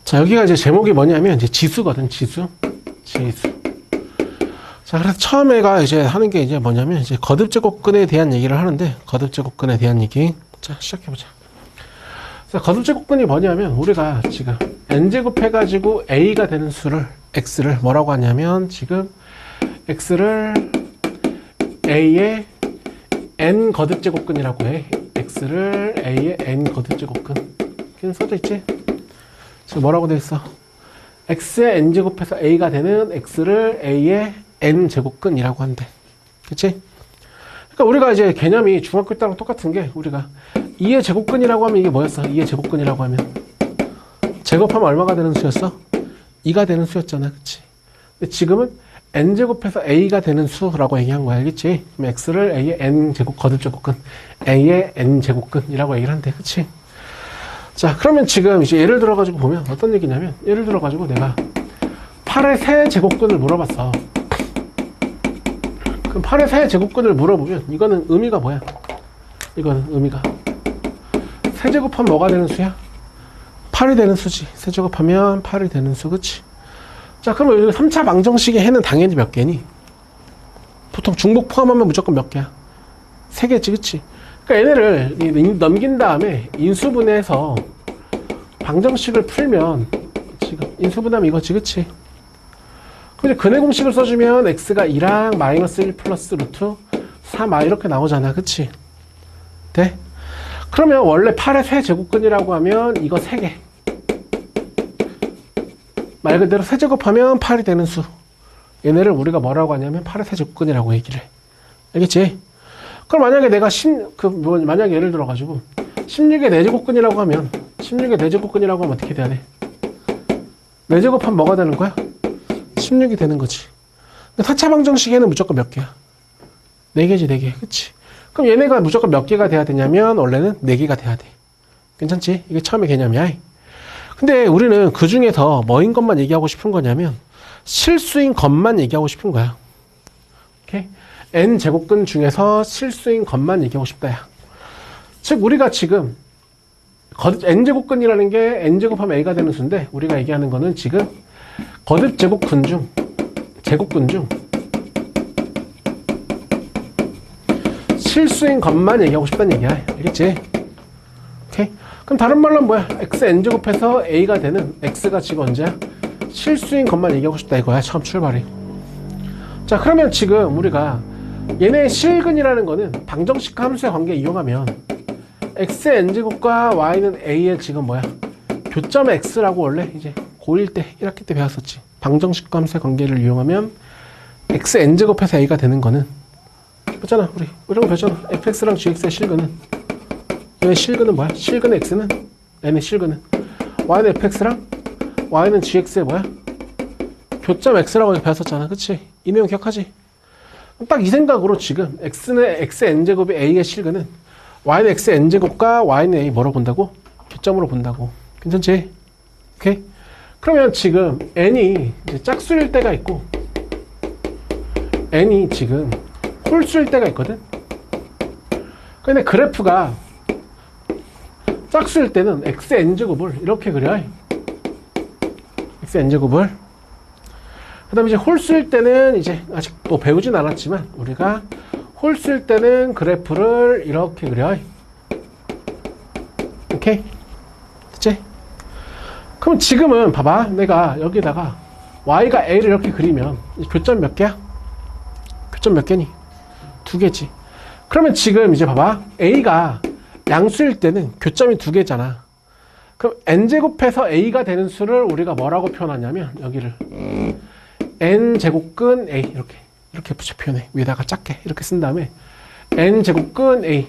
자, 여기가 이제 제목이 뭐냐면 이제 지수거든. 지수. 자, 그래서 처음에가 이제 하는 게 이제 뭐냐면 이제 거듭제곱근에 대한 얘기를 하는데, 거듭제곱근에 대한 얘기. 자, 시작해보자. 자, 거듭제곱근이 뭐냐면 우리가 지금 n제곱 해가지고 a가 되는 수를 x를 뭐라고 하냐면 지금 x를 a의 n 거듭제곱근이라고 해. x를 a의 n 거듭제곱근. 이렇게 써져 있지? 지금 뭐라고 돼 있어? x의 n제곱해서 a가 되는 x를 a의 n제곱근이라고 한대. 그치? 그러니까 우리가 이제 개념이 중학교 때랑 똑같은 게 우리가 2의 제곱근이라고 하면 이게 뭐였어? 2의 제곱근이라고 하면 제곱하면 얼마가 되는 수였어? 2가 되는 수였잖아. 그치? 근데 지금은 n제곱해서 a가 되는 수라고 얘기한 거야. 알겠지? 그럼 x를 a의 n제곱 거듭제곱근, a의 n제곱근이라고 얘기를 한대. 그치? 자, 그러면 지금 이제 예를 들어가지고 보면 어떤 얘기냐면, 예를 들어가지고 내가 8의 세 제곱근을 물어봤어. 그럼 8의 세 제곱근을 물어보면 이거는 의미가 뭐야? 이거는 의미가 세제곱하면 뭐가 되는 수야? 8이 되는 수지. 세제곱하면 8이 되는 수. 그치? 자, 그러면 3차 방정식의 해는 당연히 몇 개니? 보통 중복 포함하면 무조건 몇 개야? 3개지. 그치? 그러니까 얘네를 넘긴 다음에 인수분해해서 방정식을 풀면 지금 인수분해하면 이거지. 그치? 그럼 이제 근해 공식을 써주면 x가 2랑 마이너스 1 플러스 루트 3 이렇게 나오잖아. 그치? 돼? 그러면 원래 8의 세 제곱근이라고 하면 이거 3개. 말 그대로 세제곱하면 8이 되는 수. 얘네를 우리가 뭐라고 하냐면 8의 세제곱근이라고 얘기를 해. 알겠지? 그럼 만약에 내가 만약에 예를 들어가지고 16의 4제곱근이라고 하면 16의 4제곱근이라고 하면 어떻게 돼야 돼? 4제곱하면 뭐가 되는 거야? 16이 되는 거지. 4차 방정식에는 무조건 몇 개야? 4개지, 4개. 그치? 그럼 얘네가 무조건 몇 개가 돼야 되냐면 원래는 4개가 돼야 돼. 괜찮지? 이게 처음의 개념이야. 근데 우리는 그 중에서 뭐인 것만 얘기하고 싶은 거냐면 실수인 것만 얘기하고 싶은 거야. 오케이? n 제곱근 중에서 실수인 것만 얘기하고 싶다. 야. 즉 우리가 지금 n 제곱근이라는 게 n 제곱하면 a가 되는 수인데 우리가 얘기하는 거는 지금 거듭 제곱근 중 실수인 것만 얘기하고 싶다는 얘기야. 알겠지? 오케이? 그럼 다른 말로 뭐야? x n제곱해서 a가 되는 x가 지금 언제야? 실수인 것만 얘기하고 싶다 이거야. 처음 출발이. 자, 그러면 지금 우리가 얘네의 실근이라는 거는 방정식 함수의 관계 이용하면 x의 n제곱과 y는 a의 지금 뭐야? 교점 x라고 원래 이제 고1 때 1학기 때 배웠었지. 방정식 함수의 관계를 이용하면 x n제곱해서 a가 되는 거는 그렇잖아. 우리 이런 거 배웠잖아. fx랑 gx의 실근은 얘의 실근은 뭐야? 실근의 x는 n의 실근은 y는 fx랑 y는 gx의 뭐야? 교점 x라고 배웠었잖아. 그치? 이 내용 기억하지? 딱 이 생각으로 지금 x는 x n제곱이 a의 실근은 y는 x n제곱과 y는 a 뭐로 본다고? 교점으로 본다고. 괜찮지? 오케이? 그러면 지금 n이 이제 짝수일 때가 있고 n이 지금 홀수일 때가 있거든? 근데 그래프가 짝수일 때는 x n제곱을 이렇게 그려. x n제곱을. 그 다음에 이제 홀수일 때는 이제 아직 또 배우진 않았지만 우리가 홀수일 때는 그래프를 이렇게 그려. 오케이? 됐지? 그럼 지금은 봐봐. 내가 여기다가 y가 a를 이렇게 그리면 교점 몇 개야? 교점 몇 개니? 2개지. 그러면 지금 이제 봐봐. a가 양수일 때는 교점이 2개잖아. 그럼 n제곱해서 a가 되는 수를 우리가 뭐라고 표현하냐면 여기를 n제곱근 a 이렇게 표현해. 위에다가 작게 이렇게 쓴 다음에 n제곱근 a.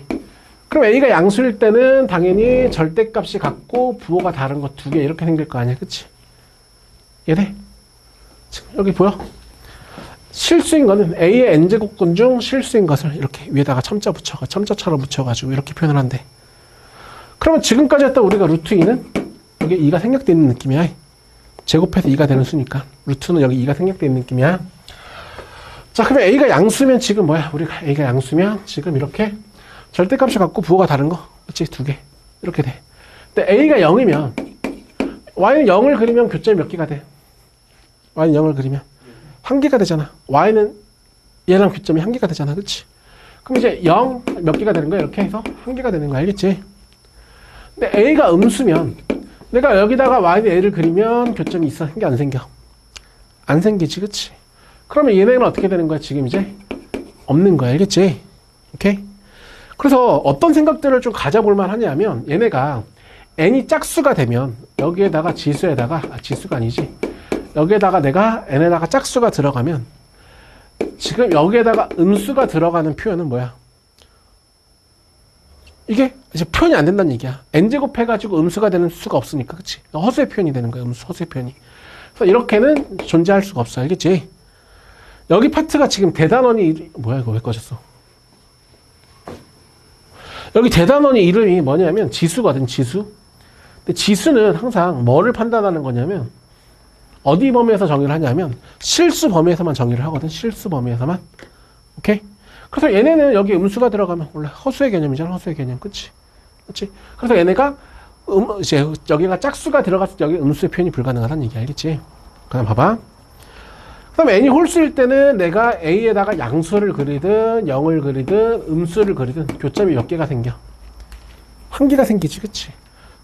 그럼 a가 양수일 때는 당연히 절대값이 같고 부호가 다른 거 2개 이렇게 생길 거 아니야. 그치? 이해돼? 지금 여기 보여? 실수인 거는 a의 n제곱근 중 실수인 것을 이렇게 위에다가 첨자처럼 붙여가지고 이렇게 표현을 한대. 그러면 지금까지 했던 우리가 루트 2는 여기 2가 생략되어 있는 느낌이야. 제곱해서 2가 되는 수니까 루트는 여기 2가 생략되어 있는 느낌이야. 자, 그러면 a가 양수면 지금 뭐야? 우리가 a가 양수면 지금 이렇게 절대값이 같고 부호가 다른 거. 그치? 2개 이렇게 돼. 근데 a가 0이면 y는 0을 그리면 교점이 몇 개가 돼? y는 0을 그리면 1개가 되잖아. y는 얘랑 교점이 1개가 되잖아. 그치? 그럼 이제 0 몇 개가 되는 거야? 이렇게 해서 1개가 되는 거야. 알겠지? 근데 a가 음수면 내가 여기다가 y는 a를 그리면 교점이 있어? 생겨? 안 생겨? 안 생기지. 그치? 그러면 얘네는 어떻게 되는 거야? 지금 이제 없는 거야. 알겠지? 오케이? 그래서 어떤 생각들을 좀 가져볼 만하냐면 얘네가 n이 짝수가 되면 여기에다가 지수에다가 지수가 아니지. 여기에다가 내가 n에다가 짝수가 들어가면 지금 여기에다가 음수가 들어가는 표현은 뭐야? 이게 이제 표현이 안 된다는 얘기야. n제곱 해가지고 음수가 되는 수가 없으니까. 그치? 허수의 표현이 되는 거야. 음수 허수의 표현이. 그래서 이렇게는 존재할 수가 없어. 알겠지? 여기 파트가 지금 대단원이 뭐야 이거 왜 꺼졌어? 여기 대단원이 이름이 뭐냐면 지수거든. 지수. 근데 지수는 항상 뭐를 판단하는 거냐면 어디 범위에서 정의를 하냐면 실수 범위에서만 정의를 하거든. 실수 범위에서만. 오케이? 그래서 얘네는 여기 음수가 들어가면 원래 허수의 개념이잖아. 허수의 개념. 그치? 그치? 그래서 얘네가 이제 여기가 짝수가 들어갔을 때 여기 음수의 표현이 불가능하다는 얘기 알겠지? 그다음 봐봐. 그다음 n이 홀수일 때는 내가 a에다가 양수를 그리든 0을 그리든 음수를 그리든 교점이 몇 개가 생겨? 1개가 생기지. 그치?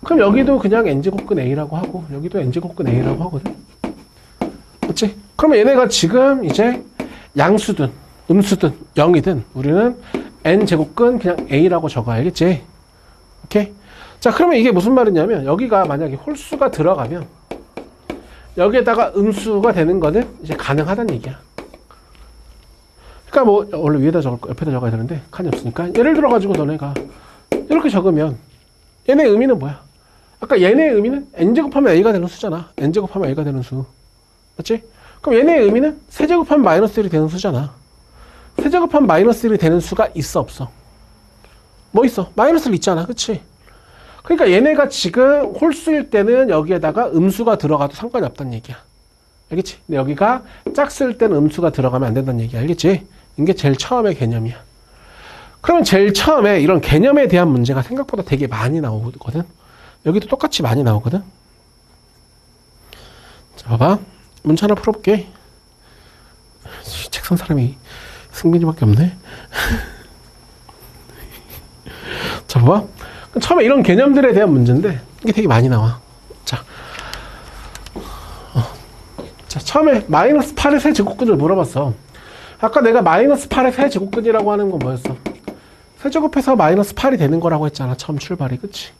그럼 여기도 그냥 n제곱근 a라고 하고 여기도 n제곱근 a라고 하거든. 그치? 그러면 얘네가 지금 이제 양수든 음수든 0이든 우리는 n제곱근 그냥 a라고 적어. 알겠지? 오케이? 자, 그러면 이게 무슨 말이냐면 여기가 만약에 홀수가 들어가면 여기에다가 음수가 되는 거는 이제 가능하다는 얘기야. 그러니까 뭐 원래 위에다 적을 거 옆에다 적어야 되는데 칸이 없으니까 예를 들어 가지고 너네가 이렇게 적으면 얘네 의미는 뭐야? 아까 얘네의 의미는 n제곱하면 a가 되는 수잖아. n제곱하면 a가 되는 수. 맞지? 그럼 얘네의 의미는 세제곱하면 마이너스 1이 되는 수잖아. 세제곱하면 마이너스 1이 되는 수가 있어 없어? 뭐 있어? 마이너스 1 있잖아. 그치? 그러니까 얘네가 지금 홀수일 때는 여기에다가 음수가 들어가도 상관이 없다는 얘기야. 알겠지? 근데 여기가 짝수일 때는 음수가 들어가면 안 된다는 얘기야. 알겠지? 이게 제일 처음의 개념이야. 그러면 제일 처음에 이런 개념에 대한 문제가 생각보다 되게 많이 나오거든. 여기도 똑같이 많이 나오거든. 자, 봐봐. 문제 하나 풀어볼게. 책상 사람이 승빈이밖에 없네. 자, 봐봐. 처음에 이런 개념들에 대한 문제인데 이게 되게 많이 나와. 자, 자 처음에 마이너스 8의 세제곱근을 물어봤어. 아까 내가 마이너스 8의 세제곱근이라고 하는 건 뭐였어? 세제곱해서 마이너스 8이 되는 거라고 했잖아. 처음 출발이. 그치?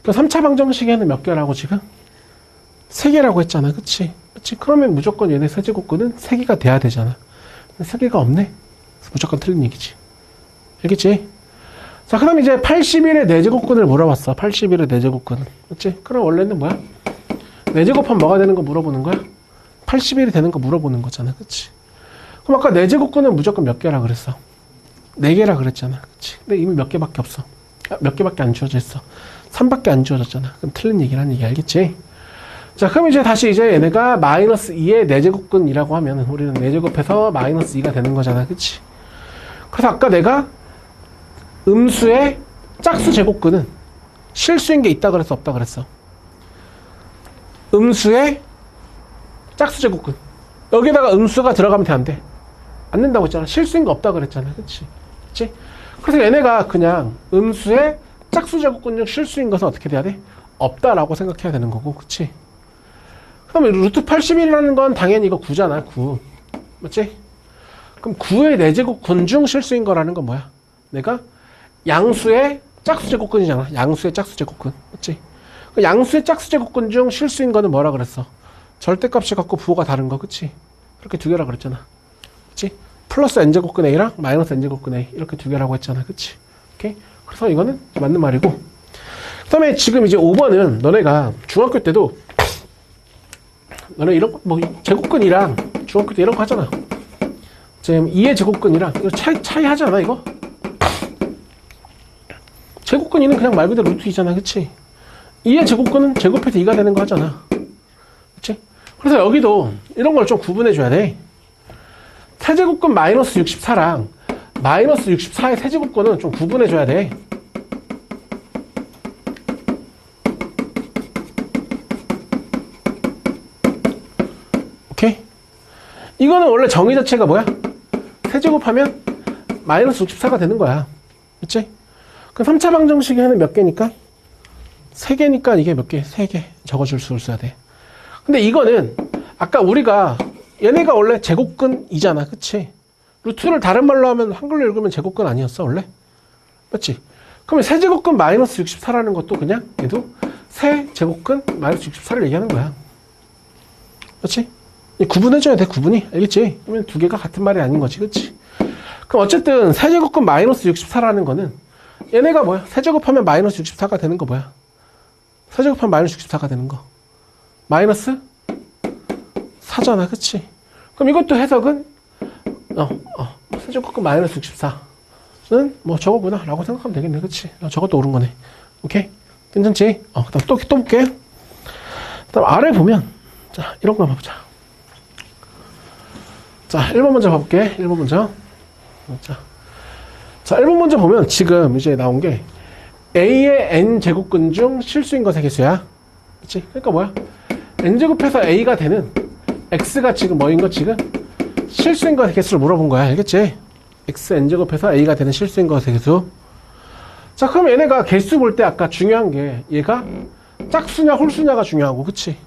그 3차 방정식에는 몇 개라고 지금? 3개라고 했잖아. 그치? 그치? 그러면 무조건 얘네 세제곱근은 3개가 돼야 되잖아. 3개가 없네? 무조건 틀린 얘기지. 알겠지? 자, 그 다음 이제 81의 4제곱근을 물어봤어. 81의 4제곱근. 그치? 그럼 원래는 뭐야? 4제곱하면 뭐가 되는 거 물어보는 거야? 81이 되는 거 물어보는 거잖아. 그치? 그럼 아까 4제곱근은 무조건 몇 개라 그랬어? 4개라 그랬잖아. 그치? 근데 이미 몇 개밖에 없어. 몇 개밖에 안 주어져 있어. 3밖에 안 주어졌잖아. 그럼 틀린 얘기라는 얘기 알겠지? 자, 그럼 이제 다시 이제 얘네가 마이너스 2의 4제곱근이라고 하면 우리는 4제곱해서 마이너스 2가 되는 거잖아. 그치? 그래서 아까 내가 음수의 짝수 제곱근은 실수인 게 있다 그랬어? 없다 그랬어? 음수의 짝수 제곱근. 여기다가 음수가 들어가면 돼, 안 돼? 안 된다고 했잖아. 실수인 거 없다 그랬잖아. 그치? 그치? 그래서 얘네가 그냥 음수의 짝수 제곱근 중 실수인 것은 어떻게 돼야 돼? 없다라고 생각해야 되는 거고. 그치? 그럼 루트 81이라는 건 당연히 이거 9잖아. 9. 맞지? 그럼 9의 4제곱근 중 실수인 거라는 건 뭐야? 내가 양수의 짝수 제곱근이잖아. 양수의 짝수 제곱근. 맞지? 양수의 짝수 제곱근 중 실수인 거는 뭐라 그랬어? 절대값이 갖고 부호가 다른 거. 그치? 이렇게 두 개라 그랬잖아. 그치? 플러스 n제곱근 a랑 마이너스 n제곱근 a 이렇게 두 개라고 했잖아. 그치? 오케이? 그래서 이거는 맞는 말이고, 그 다음에 지금 이제 5번은 너네가 중학교 때도 너네 이런 뭐 제곱근이랑 중학교 때 이런 거 하잖아. 지금 2의 제곱근이랑 이거 차이 하잖아. 이거 제곱근 2는 그냥 말 그대로 루트 2잖아. 그치? 2의 제곱근은 제곱해서 2가 되는 거 하잖아. 그치? 그래서 여기도 이런 걸 좀 구분해 줘야 돼. 세제곱근 마이너스 64랑 마이너스 64의 세제곱근은 좀 구분해 줘야 돼. 이거는 원래 정의 자체가 뭐야? 세제곱하면 마이너스 64가 되는 거야. 그치? 그럼 3차 방정식이 하는 몇 개니까? 3개니까 이게 몇 개? 3개 적어줄 수 있어야 돼. 근데 이거는 아까 우리가 얘네가 원래 제곱근이잖아. 그치? 루트를 다른 말로 하면 한글로 읽으면 제곱근 아니었어 원래? 맞지? 그러면 세제곱근 마이너스 64라는 것도 그냥 얘도 세제곱근 마이너스 64를 얘기하는 거야. 그치? 구분해줘야 돼. 구분이. 알겠지? 그러면 두 개가 같은 말이 아닌 거지. 그치? 그럼 어쨌든 세제곱근 마이너스 64라는 거는 얘네가 뭐야? 세제곱하면 마이너스 64가 되는 거 뭐야? 세제곱하면 마이너스 64가 되는 거 마이너스 4잖아. 그치? 그럼 이것도 해석은 세제곱근 마이너스 64는 뭐 저거구나 라고 생각하면 되겠네. 그치? 저것도 옳은 거네. 오케이? 괜찮지? 그다음 또 볼게. 그다음 아래 보면 자 이런 거 한번 보자. 자 1번 먼저 봐볼게. 1번 먼저. 자 1번 먼저 보면 지금 이제 나온 게 A의 n제곱근 중 실수인 것의 개수야. 그치? 그러니까 뭐야? n제곱해서 A가 되는 X가 지금 뭐인 거 지금? 실수인 것의 개수를 물어본 거야. 알겠지? X n제곱해서 A가 되는 실수인 것의 개수. 자, 그럼 얘네가 개수 볼 때 아까 중요한 게 얘가 짝수냐 홀수냐가 중요하고, 그치?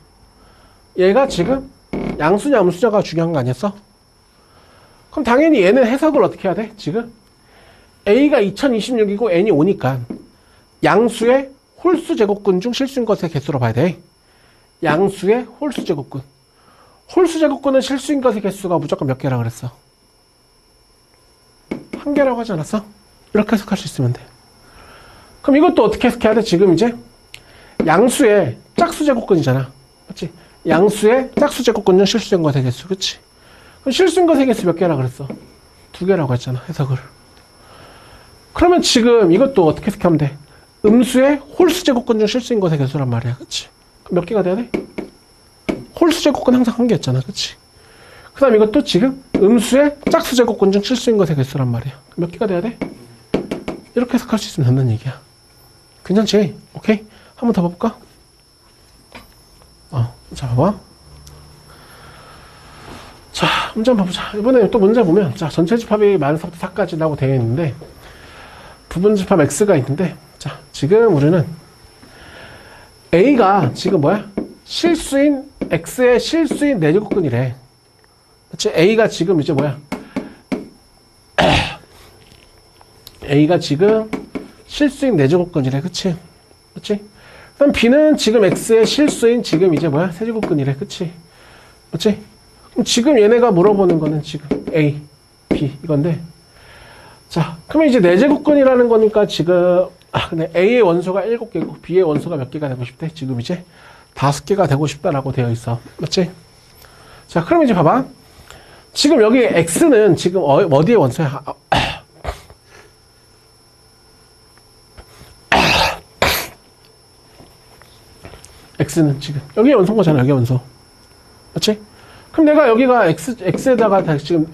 얘가 지금 양수냐 음수냐가 중요한 거 아니었어? 그럼 당연히 얘는 해석을 어떻게 해야 돼? 지금 A가 2026이고 n이 5니까 양수의 홀수 제곱근 중 실수인 것의 개수로 봐야 돼. 양수의 홀수 제곱근. 홀수 제곱근은 실수인 것의 개수가 무조건 몇 개라 그랬어? 한 개라고 하지 않았어? 이렇게 해석할 수 있으면 돼. 그럼 이것도 어떻게 해석해야 돼? 지금 이제 양수의 짝수 제곱근이잖아. 그렇지? 양수의 짝수 제곱근 중 실수인 것의 개수. 그렇지? 그럼 실수인 것의 개수 몇 개라 그랬어? 2개라고 했잖아. 해석을. 그러면 지금 이것도 어떻게 해석하면 돼? 음수의 홀수 제곱근 중 실수인 것의 개수란 말이야. 그치? 몇 개가 돼야 돼? 홀수 제곱근 항상 한 개였잖아. 그치? 그 다음 이것도 지금 음수의 짝수 제곱근 중 실수인 것의 개수란 말이야. 몇 개가 돼야 돼? 이렇게 해석할 수 있으면 된다는 얘기야. 괜찮지? 오케이? 한 번 더 봐볼까? 자, 봐봐. 자, 문제 한번 봐보자. 이번에 또 문제 보면, 자, 전체 집합이 마이너스 4부터 4까지 라고 되어 있는데, 부분 집합 X가 있는데, 자, 지금 우리는 A가 지금 뭐야? 실수인, X의 실수인 4제곱근이래. 그치? A가 지금 이제 뭐야? A가 지금 실수인 4제곱근이래. 그치? 그치? 그럼 B는 지금 X의 실수인 지금 이제 뭐야? 세제곱근이래. 그치? 그치? 그럼 지금 얘네가 물어보는 거는 지금 A, B 이건데, 자, 그러면 이제 4제곱근이라는 거니까 지금, 근데 A의 원소가 7개고, B의 원소가 몇 개가 되고 싶대? 지금 이제 5개가 되고 싶다라고 되어 있어. 맞지? 자, 그럼 이제 봐봐. 지금 여기 X는 지금 어디의 원소야? X는 지금 여기의 원소인 거잖아. 여기의 원소. 맞지? 그럼 내가 여기가 X에다가 지금,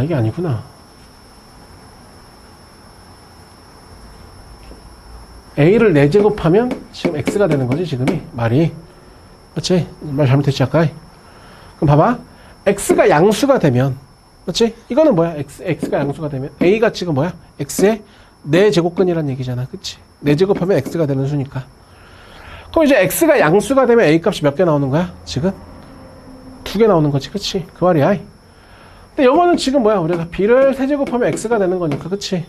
이게 아니구나. A를 4제곱하면 지금 X가 되는 거지, 지금이. 말이. 그렇지? 말 잘못했지, 아까. 그럼 봐봐. X가 양수가 되면, 그렇지? 이거는 뭐야? X가 양수가 되면, A가 지금 뭐야? X의 4제곱근이란 얘기잖아. 그치? 4제곱하면 X가 되는 수니까. 그럼 이제 X가 양수가 되면 A 값이 몇 개 나오는 거야? 지금? 2개 나오는 거지. 그치? 그 말이야. 근데 요거는 지금 뭐야? 우리가 B를 세제곱하면 X가 되는 거니까. 그치?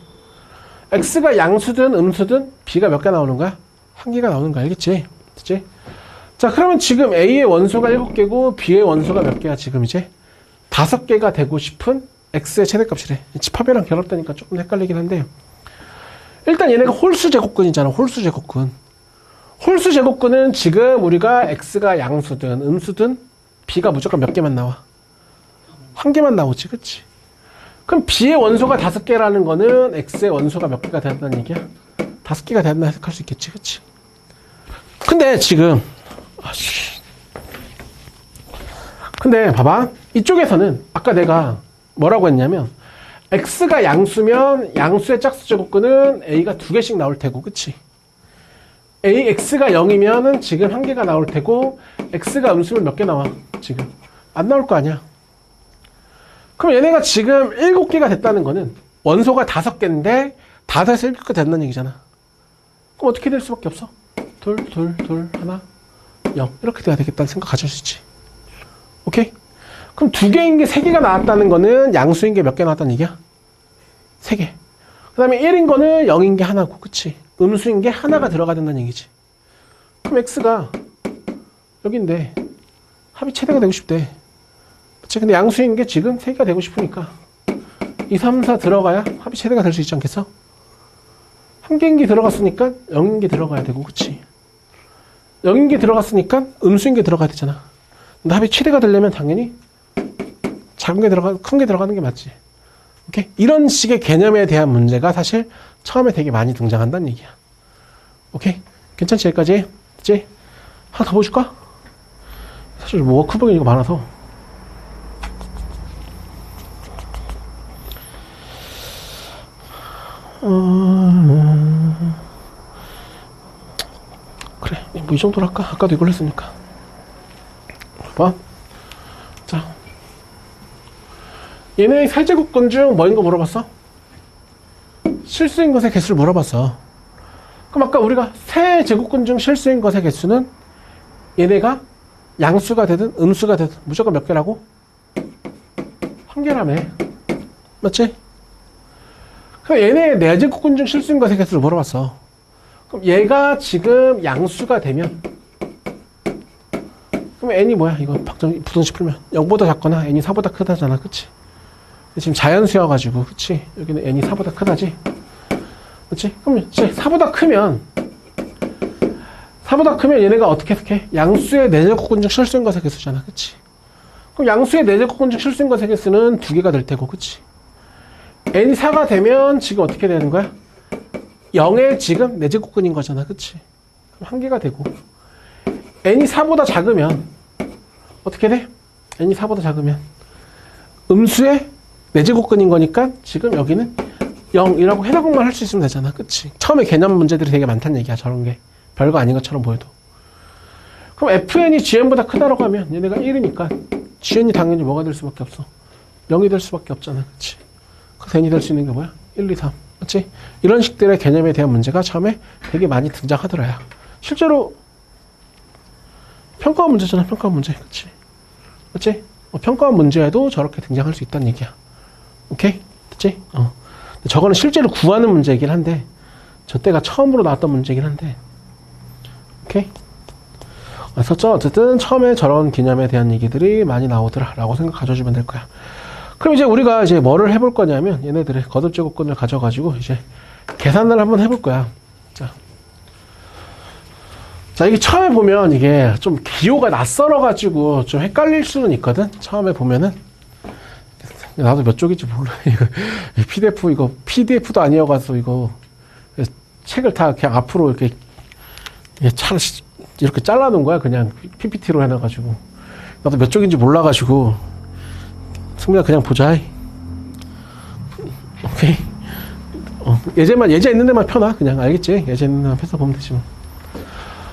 X가 양수든 음수든 B가 몇 개 나오는 거야? 1개가 나오는 거 알겠지? 그치? 자, 그러면 지금 A의 원소가 7개고 B의 원소가 몇 개야? 지금 이제 5개가 되고 싶은 X의 최대값이래. 집합이랑 결합되니까 조금 헷갈리긴 한데요. 일단 얘네가 홀수 제곱근이잖아. 홀수 제곱근. 홀수 제곱근은 지금 우리가 X가 양수든 음수든 B가 무조건 몇 개만 나와? 1개만 나오지. 그치? 그럼 B의 원소가 5개라는 거는 X의 원소가 몇 개가 된다는 얘기야? 5개가 된다 해석할 수 있겠지. 그치? 근데 지금 근데 봐봐. 이쪽에서는 아까 내가 뭐라고 했냐면 X가 양수면 양수의 짝수 제곱근은 A가 2개씩 나올 테고. 그치? X가 0이면은 지금 1개가 나올 테고 X가 음수면 몇 개 나와? 지금 안 나올 거 아니야. 그럼 얘네가 지금 7개가 됐다는 거는 원소가 5개인데 5에서 7개가 된다는 얘기잖아. 그럼 어떻게 될 수밖에 없어? 둘, 하나, 0 이렇게 돼야 되겠다는 생각 가질 수 있지. 오케이? 그럼 2개인 게 3개가 나왔다는 거는 양수인 게 몇 개 나왔다는 얘기야? 3개. 그 다음에 1인 거는 0인 게 하나고, 그치? 음수인 게 하나가 들어가야 된다는 얘기지. 그럼 x가 여기인데 합이 최대가 되고 싶대. 그치? 근데 양수인 게 지금 3개가 되고 싶으니까 2, 3, 4 들어가야 합이 최대가 될 수 있지 않겠어? 1개인 게 들어갔으니까 0인 게 들어가야 되고, 그치? 0인 게 들어갔으니까 음수인 게 들어가야 되잖아. 근데 합이 최대가 되려면 당연히 작은 게 큰 게 들어가는 게 맞지. 오케이? 이런 식의 개념에 대한 문제가 사실 처음에 되게 많이 등장한다는 얘기야. 오케이? 괜찮지? 여기까지? 그치? 하나 더 보여줄까? 사실 뭐 워크북이 이거 많아서. 그래, 뭐 이 정도로 할까? 아까도 이걸 했으니까. 봐. 자, 얘네 세제곱근 중 뭐인 거 물어봤어? 실수인 것의 개수를 물어봤어. 그럼 아까 우리가 세제곱근 중 실수인 것의 개수는 얘네가 양수가 되든 음수가 되든 무조건 몇 개라고? 1개라며. 맞지? 그럼 얘네 네제곱근 중 실수인 것의 개수를 물어봤어. 그럼 얘가 지금 양수가 되면, 그럼 n이 뭐야? 이거 부등식 풀면 0보다 작거나 n이 4보다 크다잖아. 그치? 지금 자연수여가지고, 그치? 여기는 n이 4보다 크다지? 그치? 그럼 이제 4보다 크면 얘네가 어떻게 해석해? 양수의 네제곱근 중 실수인 것의 개수잖아. 그치? 그럼 양수의 네제곱근 중 실수인 것의 개수는 2개가 될 테고, 그치? n이 4가 되면 지금 어떻게 되는 거야? 0의 지금 네제곱근인 거잖아. 그치? 그럼 1개가 되고, n이 4보다 작으면 어떻게 돼? n이 4보다 작으면 음수의 네제곱근인 거니까 지금 여기는 0이라고 해석만 할 수 있으면 되잖아. 그치? 처음에 개념 문제들이 되게 많다는 얘기야. 저런 게 별거 아닌 것처럼 보여도. 그럼 fn이 gn보다 크다라고 하면 얘네가 1이니까 gn이 당연히 뭐가 될 수밖에 없어? 0이 될 수밖에 없잖아. 그치? 그래서 n이 될 수 있는 게 뭐야? 1, 2, 3. 그치? 이런 식들의 개념에 대한 문제가 처음에 되게 많이 등장하더라요. 실제로 평가원 문제잖아. 평가원 문제. 그치? 그치? 평가원 문제에도 저렇게 등장할 수 있다는 얘기야. 오케이? 됐지? 저거는 실제로 구하는 문제이긴 한데, 저 때가 처음으로 나왔던 문제이긴 한데, 오케이? 그래서 어쨌든 처음에 저런 개념에 대한 얘기들이 많이 나오더라 라고 생각하셔주면 될 거야. 그럼 이제 우리가 이제 뭐를 해볼 거냐면, 얘네들의 거듭제곱근을 가져가지고 이제 계산을 한번 해볼 거야. 자, 이게 처음에 보면 이게 좀 기호가 낯설어가지고 좀 헷갈릴 수는 있거든? 처음에 보면은. 나도 몇 쪽인지 몰라. 이거 PDF도 아니어가지고 이거 책을 다 그냥 앞으로 이렇게 잘라놓은 거야. 그냥 PPT로 해놔가지고. 나도 몇 쪽인지 몰라가지고. 승민아, 그냥 보자. 오케이. 예제 있는 데만 펴놔. 그냥 알겠지? 예제 있는 데만 펴서 보면 되지 뭐.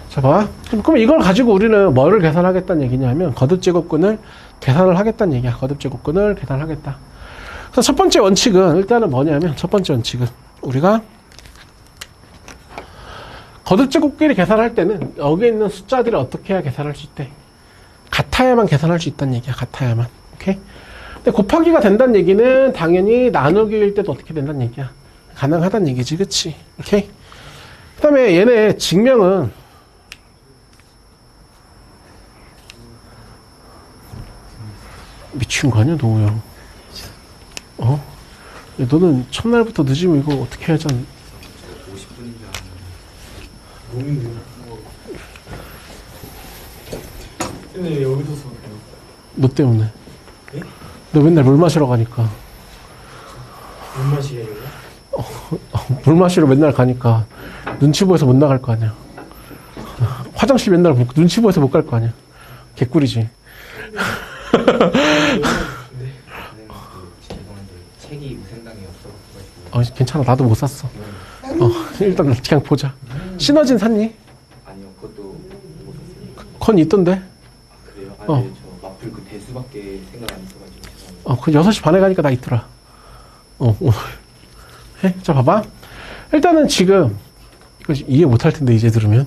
자, 봐. 그럼 이걸 가지고 우리는 뭐를 계산하겠다는 얘기냐면, 거듭제곱근을 계산을 하겠다는 얘기야. 거듭제곱근을 계산하겠다. 그래서 첫 번째 원칙은, 일단은 뭐냐면, 첫 번째 원칙은, 우리가 거듭제곱끼리 계산할 때는, 여기 있는 숫자들을 어떻게 해야 계산할 수 있대? 같아야만 계산할 수 있다는 얘기야. 같아야만. 오케이? 근데 곱하기가 된다는 얘기는, 당연히 나누기일 때도 어떻게 된다는 얘기야. 가능하다는 얘기지. 그치? 오케이? 그 다음에 얘네 증명은, 미친 거 아니야, 노우야? 야, 너는 첫날부터 늦으면 이거 어떻게 해야지? 50분인 줄 알았는데. 근데 여기서 수업해요. 너 때문에. 예? 너 맨날 물 마시러 가니까. 물 마시게요? 물 마시러 맨날 가니까 눈치 보여서 못 나갈 거 아니야. 화장실 맨날 눈치 보여서 못 갈 거 아니야. 개꿀이지. 책이 무생당이 없어가지고. 괜찮아. 나도 못 샀어. 일단 그냥 보자. 시너진 샀니? 아니요, 그것도 못 샀어요. 컨 있던데? 그래요? 아니, 저 마플 그 대수 2수밖에 생각 안 했어가지고 죄송합니다. 그 6시 반에 가니까 나 있더라. 해? 자, 봐봐. 일단은 지금, 이거 이해 못할 텐데, 이제 들으면.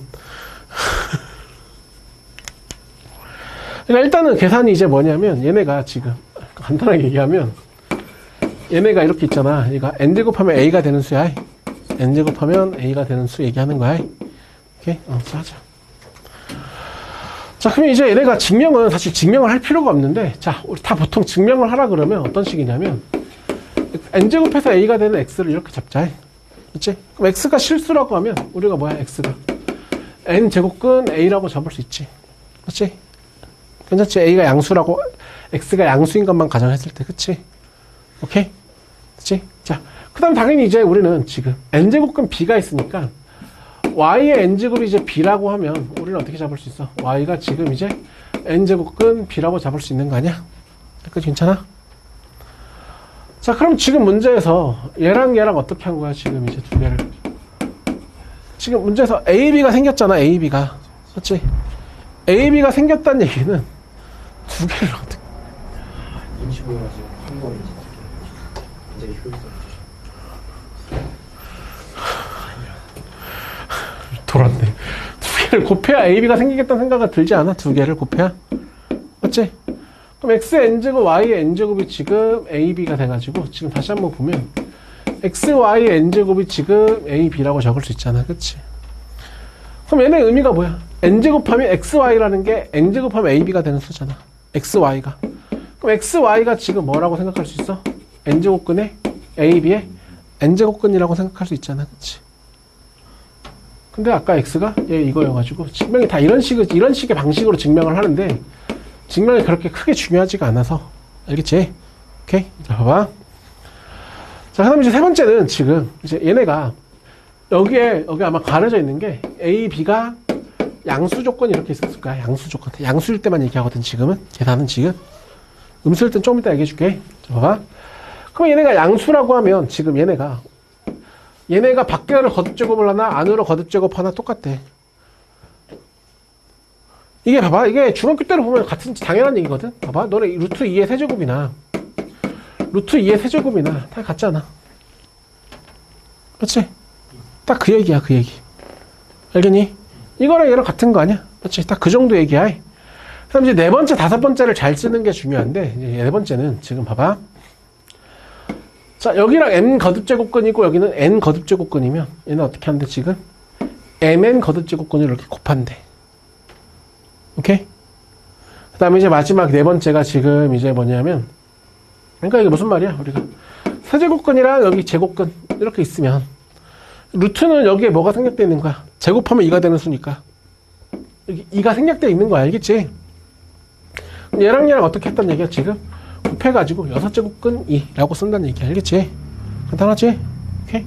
그러니까 일단은 계산이 이제 뭐냐면, 얘네가 지금, 간단하게 얘기하면, 얘네가 이렇게 있잖아. 얘가 n제곱하면 a가 되는 수야. n제곱하면 a가 되는 수 얘기하는 거야. 오케이? 자, 하자. 자, 그럼 이제 얘네가 증명은 사실 증명을 할 필요가 없는데, 자, 우리 다 보통 증명을 하라 그러면 어떤 식이냐면, n제곱해서 a가 되는 x를 이렇게 잡자. 그치? 그럼 x가 실수라고 하면, 우리가 뭐야, x가. n제곱근 a라고 잡을 수 있지. 그치? 괜찮지? a가 양수라고, x가 양수인 것만 가정했을 때, 그치? 오케이? 그치? 자, 그 다음 당연히 이제 우리는 지금 n제곱근 b가 있으니까, y의 n제곱이 이제 b라고 하면 우리는 어떻게 잡을 수 있어? y가 지금 이제 n제곱근 b라고 잡을 수 있는 거 아니야? 그치? 괜찮아? 자, 그럼 지금 문제에서 얘랑 얘랑 어떻게 한 거야? 지금 이제 두 개를. 지금 문제에서 AB가 생겼잖아, AB가. 그렇지? AB가 생겼다는 얘기는 두 개를 어떻게. 임시 보여가지고 한 번에 굉장히 효율성. 돌았네. 두 개를 곱해야 AB가 생기겠다는 생각이 들지 않아? 두 개를 곱해야? 맞지? 그럼 xn제곱 y의 n제곱이 지금 ab가 돼가지고 지금 다시 한번 보면 xy의 n제곱이 지금 ab라고 적을 수 있잖아. 그치? 그럼 얘네 의미가 뭐야? n제곱하면 xy라는 게 n제곱하면 ab가 되는 수잖아. xy가. 그럼 xy가 지금 뭐라고 생각할 수 있어? n제곱근의 ab의 n제곱근이라고 생각할 수 있잖아. 그치? 근데 아까 x가 얘 이거여가지고 증명이 다 이런 식의 방식으로 증명을 하는데 증명이 그렇게 크게 중요하지가 않아서. 알겠지? 오케이? 자, 봐봐. 자, 그 다음에 이제 세 번째는 지금, 이제 얘네가, 여기 아마 가려져 있는 게, A, B가 양수 조건이 이렇게 있었을 거야. 양수 조건. 양수일 때만 얘기하거든, 지금은. 계산은 지금. 음수일 땐 좀 이따 얘기해 줄게. 자, 봐봐. 그럼 얘네가 양수라고 하면, 지금 얘네가 밖으로 거듭제곱을 하나, 안으로 거듭제곱 하나 똑같대. 이게 봐봐. 이게 중학교 때로 보면 같은 당연한 얘기거든. 봐봐. 너네 루트 2의 세제곱이나 루트 2의 세제곱이나 다 같잖아. 그렇지? 딱 그 얘기야. 그 얘기. 알겠니? 이거랑 얘랑 같은 거 아니야? 그렇지? 딱 그 정도 얘기야. 그 다음 이제 네 번째, 다섯 번째를 잘 쓰는 게 중요한데 이제 네 번째는 지금 봐봐. 자, 여기랑 m 거듭제곱근이고 여기는 n 거듭제곱근이면 얘는 어떻게 하는데 지금? mn 거듭제곱근을 이렇게 곱한대. 오케이? 그 다음에 이제 마지막 네 번째가 지금 이제 뭐냐면, 그러니까 이게 무슨 말이야, 우리가. 세제곱근이랑 여기 제곱근, 이렇게 있으면, 루트는 여기에 뭐가 생략되어 있는 거야? 제곱하면 2가 되는 수니까. 여기 2가 생략되어 있는 거야, 알겠지? 얘랑 얘랑 어떻게 했단 얘기야, 지금? 곱해가지고 6제곱근 2라고 쓴다는 얘기야, 알겠지? 간단하지? 오케이?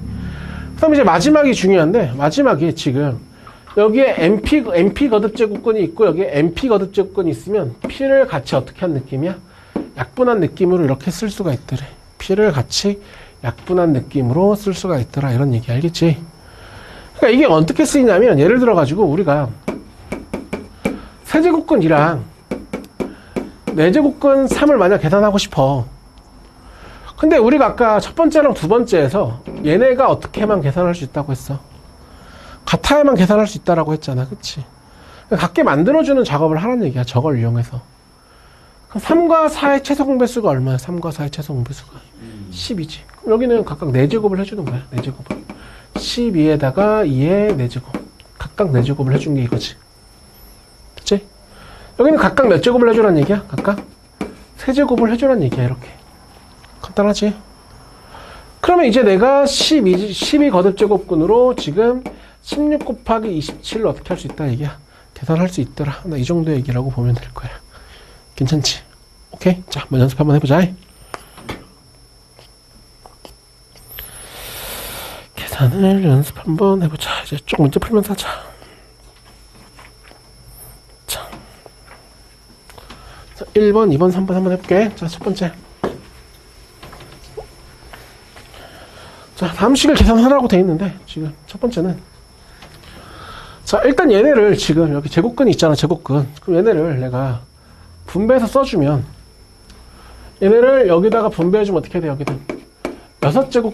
그 다음에 이제 마지막이 중요한데, 마지막이 지금, 여기에 MP 거듭제곱근이 있고 여기에 MP 거듭제곱근이 있으면 P를 같이 어떻게 한 느낌이야? 약분한 느낌으로 이렇게 쓸 수가 있더래. P를 같이 약분한 느낌으로 쓸 수가 있더라. 이런 얘기 알겠지? 그러니까 이게 어떻게 쓰이냐면 예를 들어 가지고 우리가 세제곱근이랑 네제곱근 3을 만약 계산하고 싶어. 근데 우리가 아까 첫 번째랑 두 번째에서 얘네가 어떻게만 계산할 수 있다고 했어? 같아야만 계산할 수 있다라고 했잖아. 그치? 같게 만들어주는 작업을 하라는 얘기야. 저걸 이용해서. 그럼 3과 4의 최소 공배수가 얼마야? 3과 4의 최소 공배수가 12지. 그럼 여기는 각각 4제곱을 해주는 거야. 4제곱을. 12에다가 2의 4제곱. 각각 4제곱을 해준 게 이거지. 그치? 여기는 각각 몇 제곱을 해주라는 얘기야? 각각 3제곱을 해주라는 얘기야. 이렇게. 간단하지? 그러면 이제 내가 12 거듭제곱근으로 지금 16 곱하기 27을 어떻게 할 수 있다 얘기야. 계산할 수 있더라. 나 이 정도 얘기라고 보면 될 거야. 괜찮지? 오케이? 자, 한번 연습 한번 해보자. 계산을 연습 한번 해보자. 이제 쭉 문제 풀면서 하자. 자, 1번, 2번, 3번 한번 해볼게. 자, 첫 번째. 자, 다음 식을 계산하라고 돼 있는데 지금 첫 번째는 자, 일단 얘네를 지금 여기 제곱근이 있잖아. 제곱근. 그럼 얘네를 내가 분배해서 써주면 얘네를 여기다가 분배해주면 어떻게 돼? 여기는 6제곱,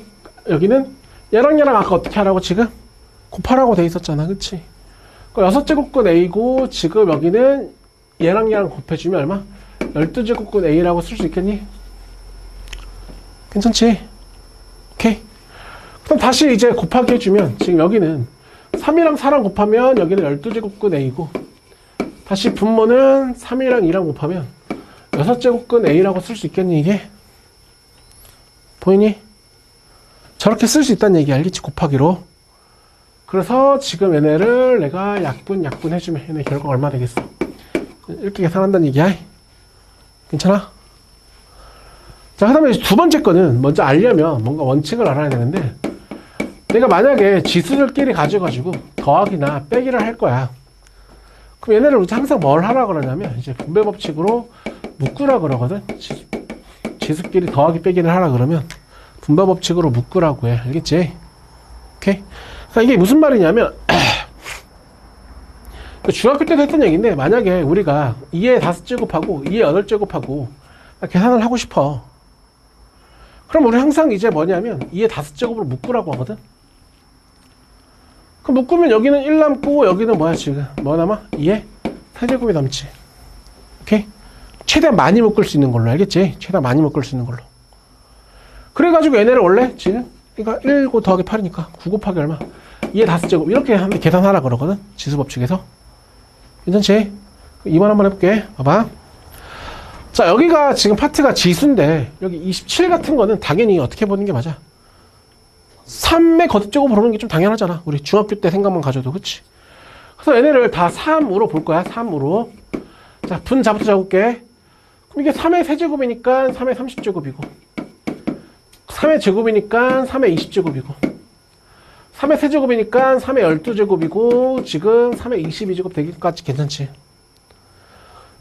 여기는 얘랑 아까 어떻게 하라고 지금? 곱하라고 돼 있었잖아. 그치? 6제곱근 A고 지금 여기는 얘랑 곱해주면 얼마? 12제곱근 A라고 쓸 수 있겠니? 괜찮지? 오케이. 그럼 다시 이제 곱하기 해주면 지금 여기는 3이랑 4랑 곱하면 여기는 12제곱근 A고 다시 분모는 3이랑 2랑 곱하면 6제곱근 A라고 쓸 수 있겠니 이게? 보이니? 저렇게 쓸 수 있다는 얘기 알겠지? 곱하기로. 그래서 지금 얘네를 내가 약분 해주면 얘네 결과 얼마 되겠어? 이렇게 계산한다는 얘기야. 괜찮아? 자, 그 다음에 두 번째 거는 먼저 알려면 뭔가 원칙을 알아야 되는데 내가 만약에 지수들끼리 가져가지고 더하기나 빼기를 할 거야. 그럼 얘네를 우리 항상 뭘 하라 그러냐면 이제 분배 법칙으로 묶으라 그러거든. 지수끼리 더하기 빼기를 하라 그러면 분배 법칙으로 묶으라고 해. 알겠지? 오케이? 그러니까 이게 무슨 말이냐면 중학교 때도 했던 얘기인데 만약에 우리가 2의 5제곱하고 2의 8제곱하고 계산을 하고 싶어. 그럼 우리 항상 이제 뭐냐면 2의 5제곱으로 묶으라고 하거든. 그럼 묶으면 여기는 1 남고 여기는 뭐야 지금? 뭐 남아? 2의 4제곱이 남지. 오케이? 최대한 많이 묶을 수 있는 걸로. 알겠지? 최대한 많이 묶을 수 있는 걸로. 그래가지고 얘네를 원래 지금 그러니까 1 더하기 8이니까 9 곱하기 얼마? 2의 5제곱 이렇게 하는데 계산하라 그러거든. 지수법칙에서. 괜찮지? 2번 한번 해볼게. 봐봐. 자, 여기가 지금 파트가 지수인데 여기 27 같은 거는 당연히 어떻게 보는 게 맞아? 3의 거듭제곱으로 보는 게 좀 당연하잖아. 우리 중학교 때 생각만 가져도. 그치? 그래서 얘네를 다 3으로 볼 거야. 3으로. 자, 분 자부터 잡을게. 그럼 이게 3의 세제곱이니까 3의 30제곱이고 3의 제곱이니까 3의 20제곱이고 3의 세제곱이니까 3의 12제곱이고 지금 3의 22제곱 되기까지 괜찮지?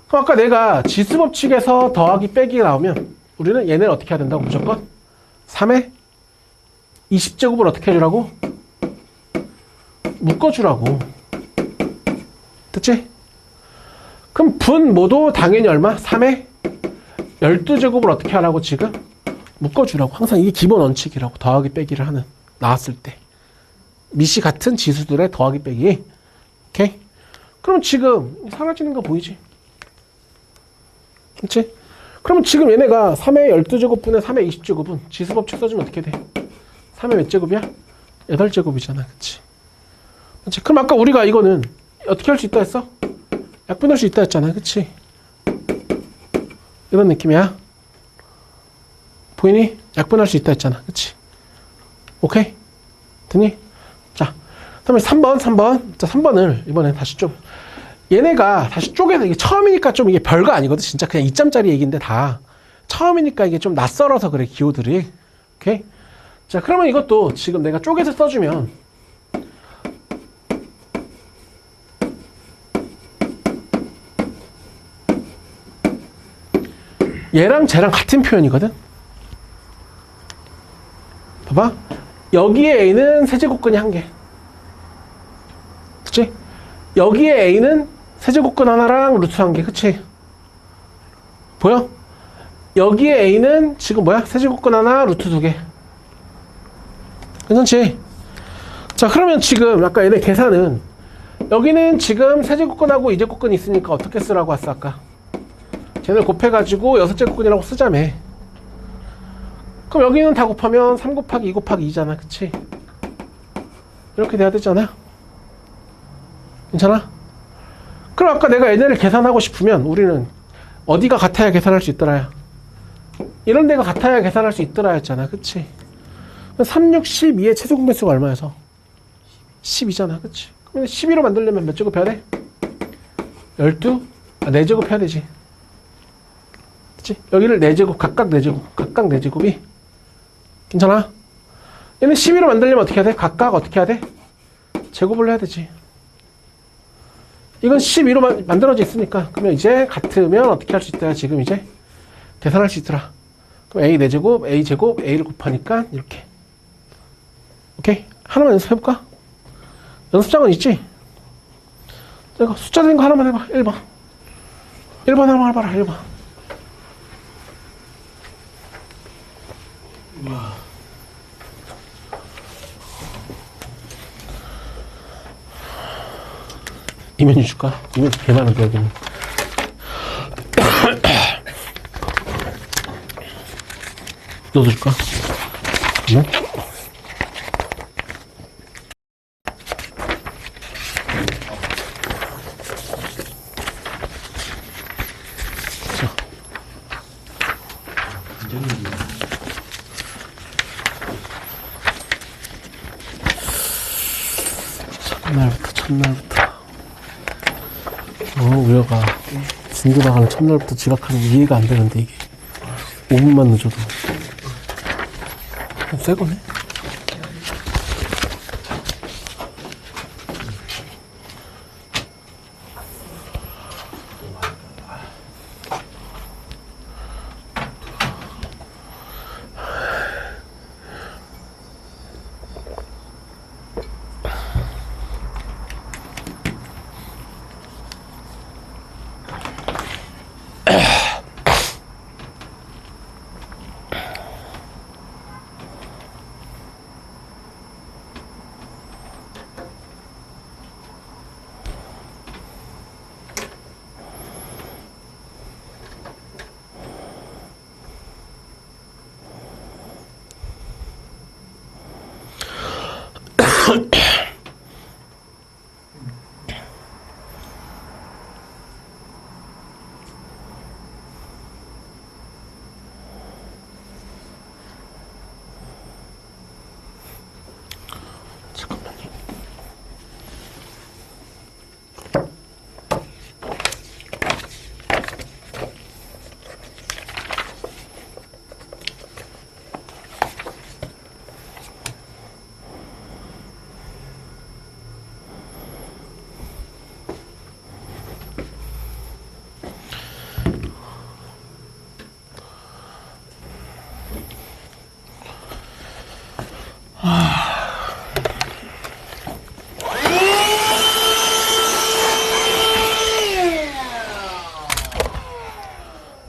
그럼 아까 내가 지수법칙에서 더하기 빼기 나오면 우리는 얘네를 어떻게 해야 된다고? 무조건 3의 20제곱을 어떻게 해주라고? 묶어주라고. 됐지? 그럼 분모도 당연히 얼마? 3의 12제곱을 어떻게 하라고 지금? 묶어주라고. 항상 이게 기본 원칙이라고. 더하기 빼기를 하는. 나왔을 때. 미시 같은 지수들의 더하기 빼기. 오케이? 그럼 지금 사라지는 거 보이지? 그렇지? 그러면 지금 얘네가 3의 12제곱분에 3의 20제곱은 지수법칙 써주면 어떻게 돼? 3의 몇 제곱이야? 8제곱이잖아. 그치? 그치? 그럼 아까 우리가 이거는 어떻게 할 수 있다 했어? 약분할 수 있다 했잖아. 그치? 이런 느낌이야. 보이니? 약분할 수 있다 했잖아. 그치? 오케이? 됐니? 자, 그 다음에 3번. 자, 3번을 이번에 다시 좀 얘네가 다시 쪼개서 이게 처음이니까 좀 이게 별거 아니거든. 진짜 그냥 2점짜리 얘기인데 다 처음이니까 이게 좀 낯설어서 그래. 기호들이. 오케이? 자, 그러면 이것도 지금 내가 쪼개서 써주면 얘랑 쟤랑 같은 표현이거든. 봐봐. 여기에 A는 세제곱근이 1개. 그치? 여기에 A는 세제곱근 하나랑 루트 1개. 그치? 보여? 여기에 A는 지금 뭐야? 세제곱근 하나, 루트 2개. 괜찮지? 자, 그러면 지금 아까 얘네 계산은 여기는 지금 세제곱근하고 2제곱근이 있으니까 어떻게 쓰라고 했어 아까? 쟤를 곱해가지고 6제곱근이라고 쓰자며. 그럼 여기는 다 곱하면 3 곱하기 2 곱하기 2잖아. 그치? 이렇게 돼야 되잖아. 괜찮아? 그럼 아까 내가 얘네를 계산하고 싶으면 우리는 어디가 같아야 계산할 수 있더라야? 이런 데가 같아야 계산할 수 있더라 했잖아. 그치? 3, 6, 12의 최소 공배수가 얼마여서? 12잖아. 그치? 그럼 12로 만들려면 몇 제곱 해야 돼? 12? 4제곱 해야 되지. 그치? 여기를 4제곱, 각각 4제곱이 괜찮아? 얘는 12로 만들려면 어떻게 해야 돼? 각각 어떻게 해야 돼? 제곱을 해야 되지. 이건 12로 만들어져 있으니까 그러면 이제 같으면 어떻게 할 수 있다? 지금 이제 계산할 수 있더라. 그럼 A 4제곱, A 제곱, A를 곱하니까 이렇게. 오케이? 하나만 연습해볼까? 연습장은 있지? 이거 숫자 된 거 하나만 해봐. 1번 하나만 해봐라. 1번. 이면이 줄까? 이면 개 많은데 여기는. 너도 줄까? 응? 첫날부터 우여가 진도 나가는 첫날부터 지각하는 게 이해가 안 되는데 이게 5분만 늦어도 새 거네. 잠깐만요.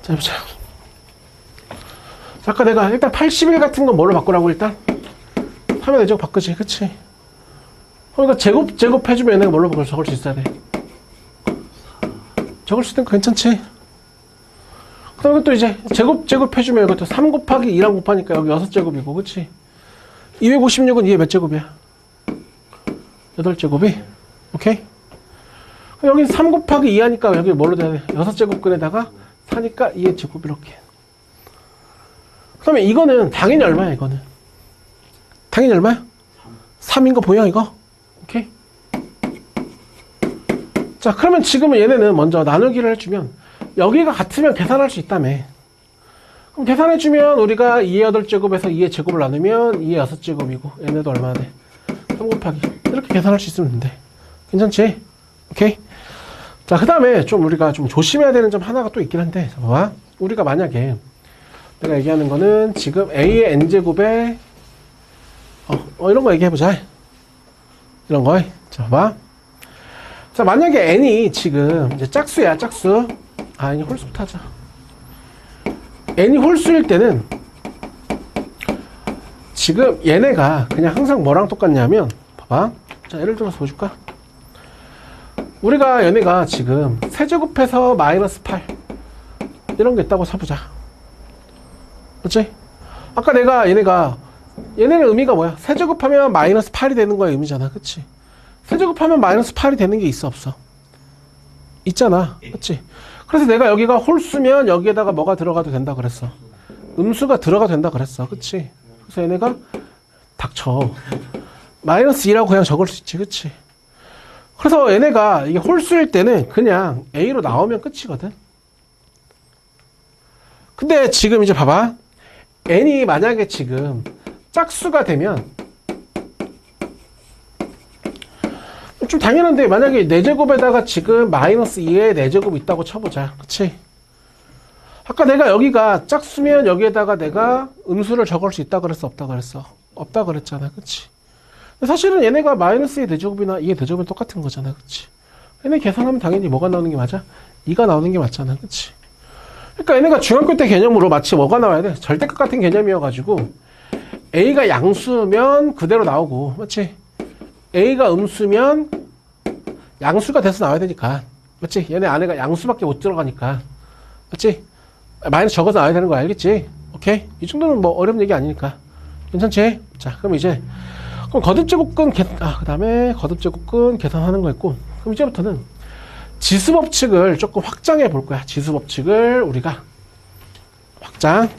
자, 해보자. 아까 내가 일단 81 같은 건 뭘로 바꾸라고 일단? 화면 내적 바꾸지, 그치? 그러니까 제곱 해주면 얘네가 뭘로 바꿀 적을 수 있어야 돼. 적을 수 있는 거 괜찮지? 그 다음에 또 이제 제곱 해주면 이것도 3 곱하기 2랑 곱하니까 여기 6제곱이고, 그치? 256은 이게 몇 제곱이야? 8제곱이? 오케이? 여기 3 곱하기 2 하니까 여기 뭘로 돼야 돼? 6제곱근에다가 4니까 2의 제곱 이렇게. 그 다음에 이거는 당연히 얼마야 이거는? 당연히 얼마야? 3인 거 보여 이거? 오케이? 자 그러면 지금은 얘네는 먼저 나누기를 해주면 여기가 같으면 계산할 수 있다며. 그럼 계산해주면 우리가 2의 8제곱에서 2의 제곱을 나누면 2의 6제곱이고 얘네도 얼마나 돼? 3 곱하기 이렇게 계산할 수 있으면 된대. 괜찮지? 오케이? 자, 그 다음에 좀 우리가 좀 조심해야 되는 점 하나가 또 있긴 한데, 자, 봐봐. 우리가 만약에, 내가 얘기하는 거는 지금 A의 N제곱에, 이런 거 얘기해보자. 이런 거. 자, 봐봐. 자, 만약에 N이 지금 이제 짝수야, 짝수. 아니, 홀수부터 하자. N이 홀수일 때는, 지금 얘네가 그냥 항상 뭐랑 똑같냐면, 봐봐. 자, 예를 들어서 보여줄까? 우리가 얘네가 지금 세제곱해서 마이너스 8 이런 게 있다고 사보자. 그렇지? 아까 내가 얘네는 의미가 뭐야? 세제곱하면 마이너스 8이 되는 거의 의미잖아. 그치? 세제곱하면 마이너스 8이 되는 게 있어 없어? 있잖아. 그치? 그래서 내가 여기가 홀수면 여기에다가 뭐가 들어가도 된다 그랬어. 음수가 들어가도 된다 그랬어. 그치? 그래서 얘네가 닥쳐. 마이너스 2라고 그냥 적을 수 있지. 그치? 그래서 얘네가 이게 홀수일 때는 그냥 A로 나오면 끝이거든. 근데 지금 이제 봐봐. N이 만약에 지금 짝수가 되면 좀 당연한데 만약에 4제곱에다가 지금 마이너스 2에 4제곱 있다고 쳐보자. 그치? 아까 내가 여기가 짝수면 여기에다가 내가 음수를 적을 수 있다 그랬어? 없다 그랬어? 없다 그랬잖아. 그치? 사실은 얘네가 마이너스 2의 대제곱이나 2의 대제곱은 똑같은 거잖아. 그치? 얘네 계산하면 당연히 뭐가 나오는 게 맞아? 2가 나오는 게 맞잖아. 그치? 그러니까 얘네가 중학교 때 개념으로 마치 뭐가 나와야 돼? 절대값 같은 개념이어가지고 A가 양수면 그대로 나오고, 맞지? A가 음수면 양수가 돼서 나와야 되니까, 맞지? 얘네 안에가 양수밖에 못 들어가니까, 맞지? 마이너스 적어서 나와야 되는 거 알겠지? 오케이? 이 정도는 뭐 어려운 얘기 아니니까. 괜찮지? 자, 그럼 이제, 그럼 거듭제곱근, 그 다음에 거듭제곱근 계산하는 거 있고, 그럼 이제부터는 지수법칙을 조금 확장해 볼 거야. 지수법칙을 우리가 확장.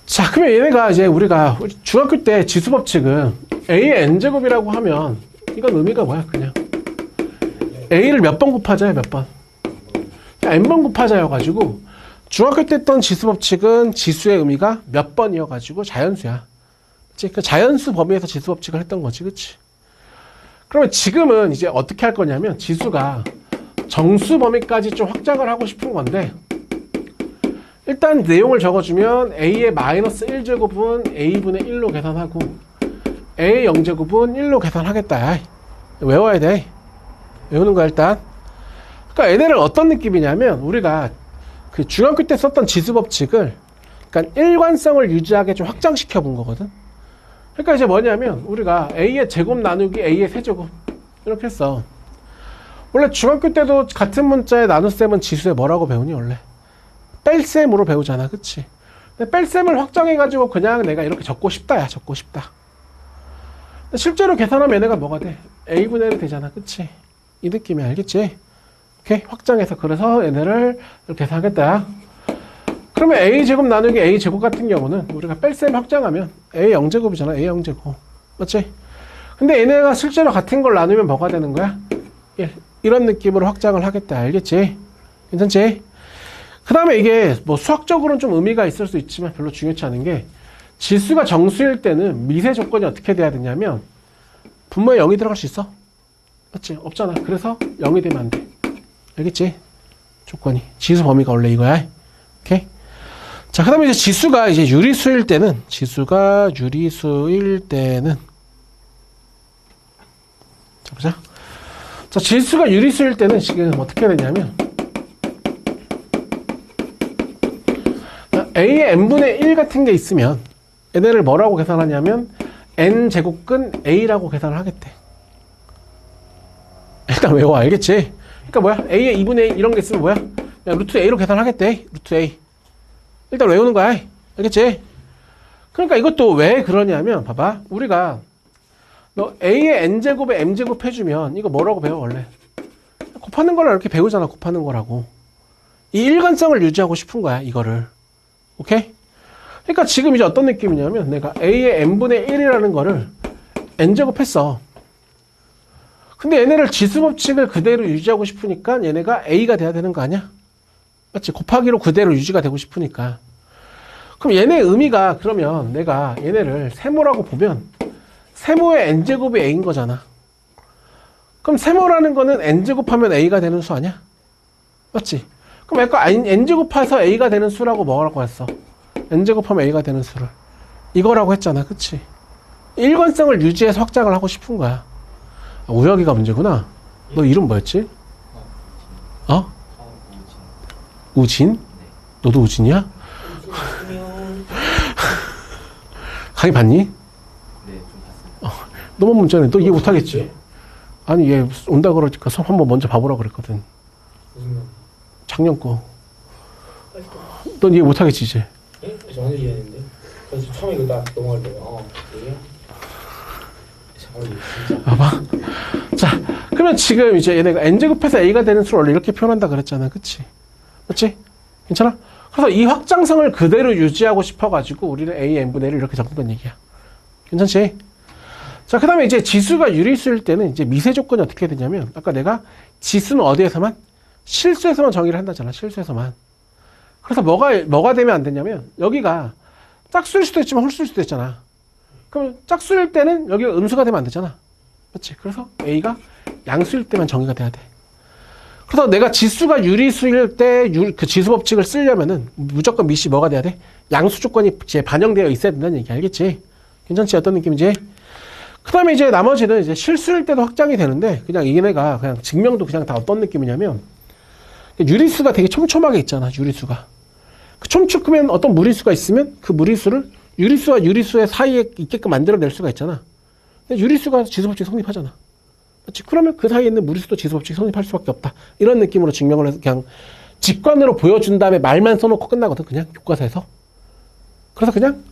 자, 그러면 얘네가 이제 우리가 중학교 때 지수법칙은 A의 N제곱이라고 하면 이건 의미가 뭐야? 그냥 A를 몇 번 곱하자야, 몇 번? N번 곱하자여가지고 중학교 때 했던 지수법칙은 지수의 의미가 몇 번이어가지고 자연수야. 그치? 그 자연수 범위에서 지수법칙을 했던 거지, 그치? 그러면 지금은 이제 어떻게 할 거냐면 지수가 정수 범위까지 좀 확장을 하고 싶은 건데 일단 내용을 적어주면 A의 마이너스 1제곱은 A분의 1로 계산하고 A 0제곱은 1로 계산하겠다. 외워야 돼. 외우는 거야 일단. 그러니까 얘네를 어떤 느낌이냐면 우리가 그 중학교 때 썼던 지수법칙을 그러니까 일관성을 유지하게 좀 확장시켜 본 거거든. 그러니까 이제 뭐냐면 우리가 A의 제곱 나누기 A의 세제곱 이렇게 했어. 원래 중학교 때도 같은 문자의 나눗셈은 지수에 뭐라고 배우니 원래? 뺄셈으로 배우잖아, 그치? 근데 뺄셈을 확장해가지고 그냥 내가 이렇게 적고 싶다야, 적고 싶다. 근데 실제로 계산하면 얘네가 뭐가 돼? A분의 1이 되잖아, 그치? 이 느낌이 알겠지? 오케이? 확장해서 그래서 얘네를 이렇게 계산하겠다. 그러면 A제곱 나누기 A제곱 같은 경우는 우리가 뺄셈 확장하면 A 0제곱이잖아, A 0제곱. 맞지? 근데 얘네가 실제로 같은 걸 나누면 뭐가 되는 거야? 1. 이런 느낌으로 확장을 하겠다, 알겠지? 괜찮지? 그 다음에 이게 뭐 수학적으로는 좀 의미가 있을 수 있지만 별로 중요치 않은 게 지수가 정수일 때는 미세 조건이 어떻게 돼야 되냐면 분모에 0이 들어갈 수 있어. 맞지? 없잖아. 그래서 0이 되면 안 돼. 알겠지? 조건이. 지수 범위가 원래 이거야. 오케이? 자, 그 다음에 이제 지수가 이제 유리수일 때는 자, 보자. 자, 지수가 유리수일 때는 지금 어떻게 되냐면 A의 n분의 1 같은 게 있으면 얘네를 뭐라고 계산하냐면 n제곱근 A라고 계산을 하겠대. 일단 외워, 알겠지? 그러니까 뭐야? A의 2분의 1 이런 게 있으면 뭐야? 그냥 루트 A로 계산하겠대. 루트 A. 일단 외우는 거야. 알겠지? 그러니까 이것도 왜 그러냐면 봐봐. 우리가 너 A의 n제곱에 m제곱 해주면 이거 뭐라고 배워 원래? 곱하는 거라 이렇게 배우잖아. 곱하는 거라고. 이 일관성을 유지하고 싶은 거야. 이거를. 오케이? 그러니까 지금 이제 어떤 느낌이냐면 내가 A의 n분의 1이라는 거를 n제곱 했어. 근데 얘네를 지수법칙을 그대로 유지하고 싶으니까 얘네가 A가 돼야 되는 거 아니야? 맞지? 곱하기로 그대로 유지가 되고 싶으니까. 그럼 얘네 의미가 그러면 내가 얘네를 세모라고 보면 세모의 n제곱이 A인 거잖아. 그럼 세모라는 거는 n제곱하면 A가 되는 수 아니야? 맞지? 그럼 약간 n제곱해서 A가 되는 수라고 뭐라고 했어? n제곱하면 A가 되는 수를 이거라고 했잖아. 그치? 일관성을 유지해서 확장을 하고 싶은 거야. 아, 우혁이가 문제구나. 너 이름 뭐였지? 어? 우진? 너도 우진이야? 강의 봤니? 네, 좀 봤어요. 너만 문자네. 너 이해 못하겠지? 아니 얘 온다 그러니까 수업 한번 먼저 봐보라 그랬거든. 작년 거. 넌 이해 못하겠지 이제? 예? 저 완전 이해했는데. 그래서 처음에 이거 딱 넘어갈 때 이게 진짜. 봐봐. 자, 그러면 지금 이제 얘네가 n제곱해서 A가 되는 수를 원래 이렇게 표현한다 그랬잖아. 그치? 맞지? 괜찮아? 그래서 이 확장성을 그대로 유지하고 싶어가지고 우리는 A n분의 1을 이렇게 적은 건 얘기야. 괜찮지? 자, 그 다음에 이제 지수가 유리수일 때는 이제 미세 조건이 어떻게 되냐면 아까 내가 지수는 어디에서만? 실수에서만 정의를 한다잖아. 실수에서만. 그래서 뭐가 되면 안 되냐면 여기가 짝수일 수도 있지만 홀수일 수도 있잖아. 그럼 짝수일 때는 여기가 음수가 되면 안 되잖아. 맞지? 그래서 A가 양수일 때만 정의가 돼야 돼. 그래서 내가 지수가 유리수일 때 그 지수 법칙을 쓰려면은 무조건 미시 뭐가 돼야 돼? 양수 조건이 이제 반영되어 있어야 된다는 얘기 알겠지? 괜찮지? 어떤 느낌인지? 그 다음에 이제 나머지는 이제 실수일 때도 확장이 되는데 그냥 얘네가 그냥 증명도 그냥 다 어떤 느낌이냐면 유리수가 되게 촘촘하게 있잖아. 유리수가. 그 촘촘하면 어떤 무리수가 있으면 그 무리수를 유리수와 유리수의 사이에 있게끔 만들어낼 수가 있잖아. 유리수가 지수법칙 성립하잖아. 그렇지? 그러면 그 사이에 있는 무리수도 지수법칙 성립할 수밖에 없다. 이런 느낌으로 증명을 해서 그냥 직관으로 보여준 다음에 말만 써놓고 끝나거든. 그냥 교과서에서. 그래서 그냥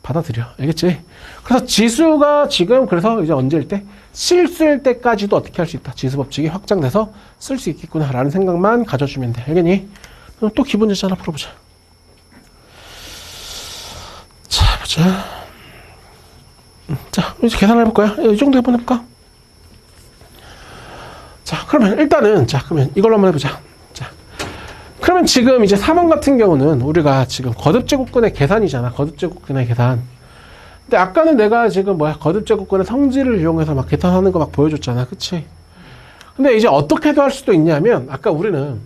받아들여. 알겠지? 그래서 지수가 지금 그래서 이제 언제일 때? 실수일 때까지도 어떻게 할 수 있다. 지수법칙이 확장돼서 쓸 수 있겠구나 라는 생각만 가져주면 돼. 알겠니? 그럼 또 기본 제시 하나 풀어보자. 자, 보자. 자, 이제 계산을 해볼 거야. 이 정도 한번 해볼까? 자, 그러면 일단은, 자, 그러면 이걸로 한번 해보자. 자, 그러면 지금 이제 4번 같은 경우는 우리가 지금 거듭제곱근의 계산이잖아. 거듭제곱근의 계산. 근데 아까는 내가 지금 거듭제곱근의 성질을 이용해서 막 계산하는 거 막 보여줬잖아. 그치? 근데 이제 어떻게도 할 수도 있냐면, 아까 우리는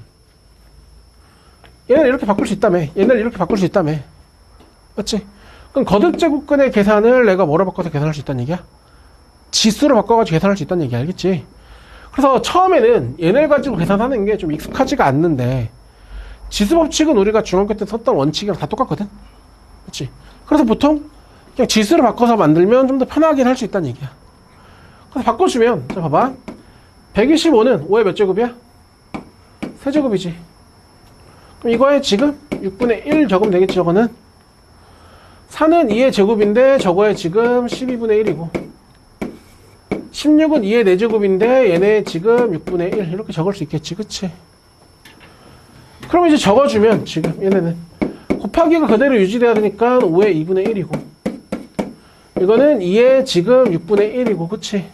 얘를 이렇게 바꿀 수 있다며. 얘를 이렇게 바꿀 수 있다며. 맞지? 그럼 거듭제곱근의 계산을 내가 뭐로 바꿔서 계산할 수 있다는 얘기야? 지수로 바꿔가지고 계산할 수 있다는 얘기 알겠지? 그래서 처음에는 얘네를 가지고 계산하는 게 좀 익숙하지가 않는데 지수법칙은 우리가 중학교 때 썼던 원칙이랑 다 똑같거든? 그치? 그래서 보통 그냥 지수를 바꿔서 만들면 좀 더 편하게 할 수 있다는 얘기야. 그래서 바꿔주면 자 봐봐 125는 5의 몇 제곱이야? 세제곱이지. 그럼 이거에 지금 6분의 1 적으면 되겠지. 저거는 4는 2의 제곱인데 저거에 지금 12분의 1이고 16은 2의 4제곱인데 얘네 지금 6분의 1 이렇게 적을 수 있겠지. 그치? 그럼 이제 적어주면 지금 얘네는 곱하기가 그대로 유지돼야 되니까 5의 2분의 1이고 이거는 2의 지금 6분의 1이고 그치?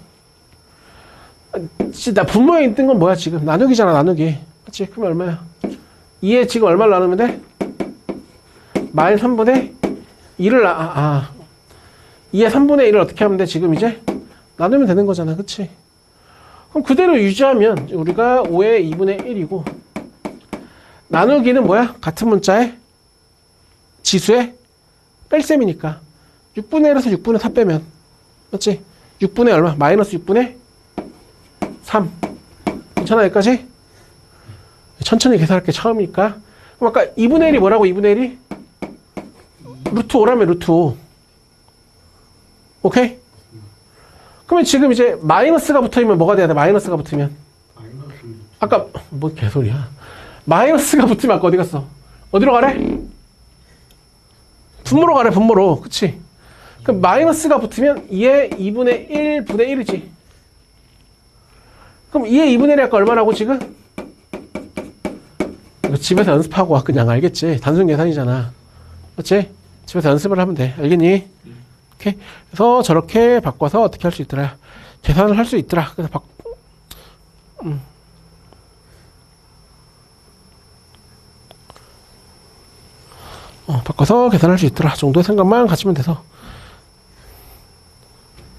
나 분모에 있는 건 뭐야 지금? 나누기잖아 나누기. 그치? 그러면 얼마야? 2의 지금 얼마를 나누면 돼? 마이너스 3분의 2를 2의 3분의 1을 어떻게 하면 돼? 지금 이제 나누면 되는 거잖아. 그치? 그럼 그대로 유지하면 우리가 5의 2분의 1이고 나누기는 뭐야? 같은 문자에 지수에 뺄셈이니까 6분의 1에서 6분의 4 빼면 맞지? 6분의 얼마? 마이너스 6분의 3 괜찮아 여기까지? 천천히 계산할게 처음이니까. 그럼 아까 2분의 1이 뭐라고? 2분의 1이? 루트 5라며 루트 5 오케이? 그러면 지금 이제 마이너스가 붙어있으면 뭐가 돼야 돼? 마이너스가 붙으면 아까 뭐 개소리야. 마이너스가 붙으면 아까 어디 갔어? 어디로 가래? 분모로 가래. 분모로. 그치? 그럼 마이너스가 붙으면 2의 2분의 1분의 1이지. 그럼 2의 2분의 1이 아까 얼마라고 지금? 이거 집에서 연습하고 와. 그냥 알겠지? 단순 계산이잖아. 그치? 집에서 연습을 하면 돼. 알겠니? 오케이. 그래서 저렇게 바꿔서 어떻게 할 수 있더라? 계산을 할 수 있더라. 그래서 바꿔서 계산할 수 있더라. 정도의 생각만 가지면 돼서.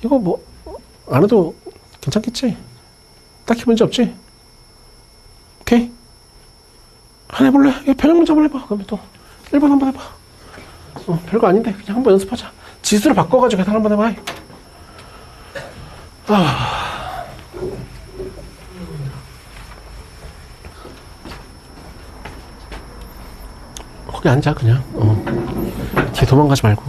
이거 뭐, 안 해도 괜찮겠지? 딱히 문제 없지? 오케이? 한 해볼래? 이거 변형 문제 한번 해봐. 그러면 또 1번 한번 해봐. 별거 아닌데 그냥 한번 연습하자. 지수를 바꿔가지고 계산 한번 해봐. 거기 앉아 그냥. 뒤에 도망가지 말고.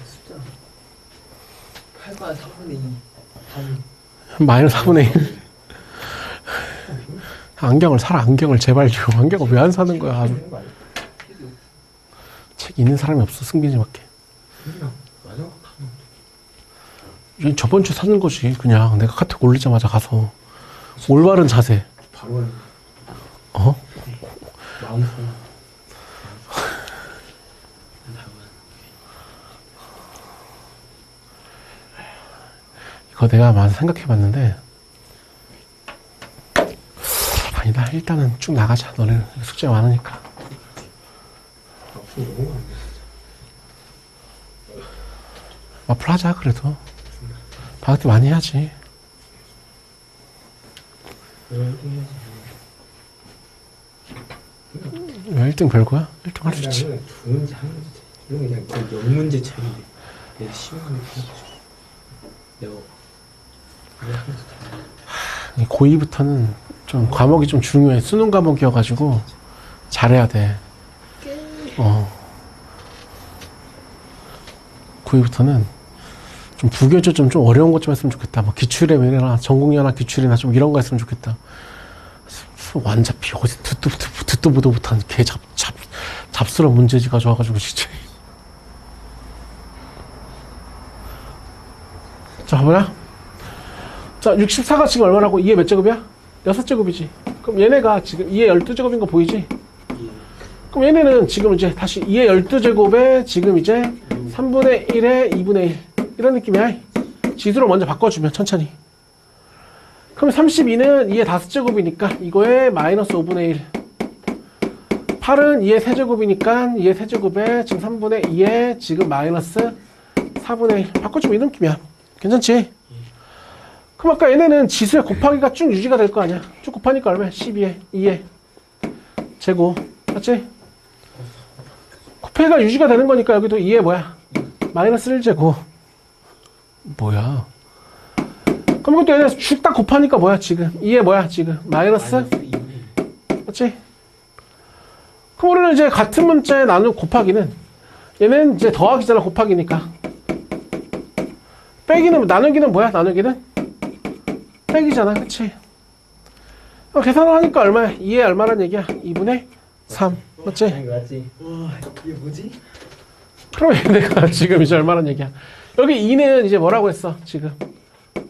숫자 8과 3분의 2 답이 마이너스 4분의 1. 안경을 사라, 안경을 제발 좀. 안경을 왜 안 사는 거야? 아주. 책 있는 사람이 없어, 승빈이밖에. 맞아. 얘 저번 주에 사는 거지. 그냥 내가 카톡 올리자마자 가서 올바른 자세. 바로 어? 마음 이거 내가 많이 생각해봤는데 아니다. 일단은 쭉 나가자. 너네 숙제가 많으니까. 앞으로 너무 많네. 마플 하자. 그래도 방학 때 많이 해야지. 왜 1등 별거야? 1등 할 수 있지. 그냥 두 문제 한 문제 이런 게 그냥 거의 몇 문제 차이인데 내가 쉬운 거 내가 고2부터는 좀 과목이 좀 중요해. 수능 과목이어가지고 잘해야 돼. 고2부터는 좀 부교조 좀 어려운 것 좀 했으면 좋겠다. 뭐 기출이나 전공연화 기출이나 좀 이런 거 했으면 좋겠다. 완잡히 어디 듣도 보도 못한 개 잡스러운 문제지 가져와가지고 진짜. 자, 봐보자. 자, 64가 지금 얼마라고? 2의 몇 제곱이야? 6제곱이지. 그럼 얘네가 지금 2의 12제곱인 거 보이지? 그럼 얘네는 지금 이제 다시 2의 12제곱에 지금 이제 3분의 1에 2분의 1. 이런 느낌이야. 지수로 먼저 바꿔주면 천천히. 그럼 32는 2의 5제곱이니까 이거에 마이너스 5분의 1. 8은 2의 세제곱이니까 2의 세제곱에 지금 3분의 2에 지금 마이너스 4분의 1. 바꿔주면 이런 느낌이야. 괜찮지? 그럼 아까 얘네는 지수의 곱하기가 쭉 유지가 될 거 아니야. 쭉 곱하니까 얼마야? 12에 2에 제곱. 맞지? 곱하기가 유지가 되는 거니까 여기도 2에 뭐야? 마이너스 1제곱. 뭐야? 그럼 이것도 얘네 쭉 딱 곱하니까 뭐야 지금? 2에 뭐야 지금? 마이너스? 맞지? 그럼 우리는 이제 같은 문자에 나눈 곱하기는 얘는 이제 더하기잖아. 곱하기니까. 빼기는 나누기는 뭐야? 나누기는? 빼기잖아. 그치? 계산을 하니까 얼마야? 2에 얼마란 얘기야? 2분의 3. 맞지? 맞지? 와 이게 뭐지? 그럼 얘네가 지금 이제 얼마란 얘기야? 여기 2는 이제 뭐라고 했어? 지금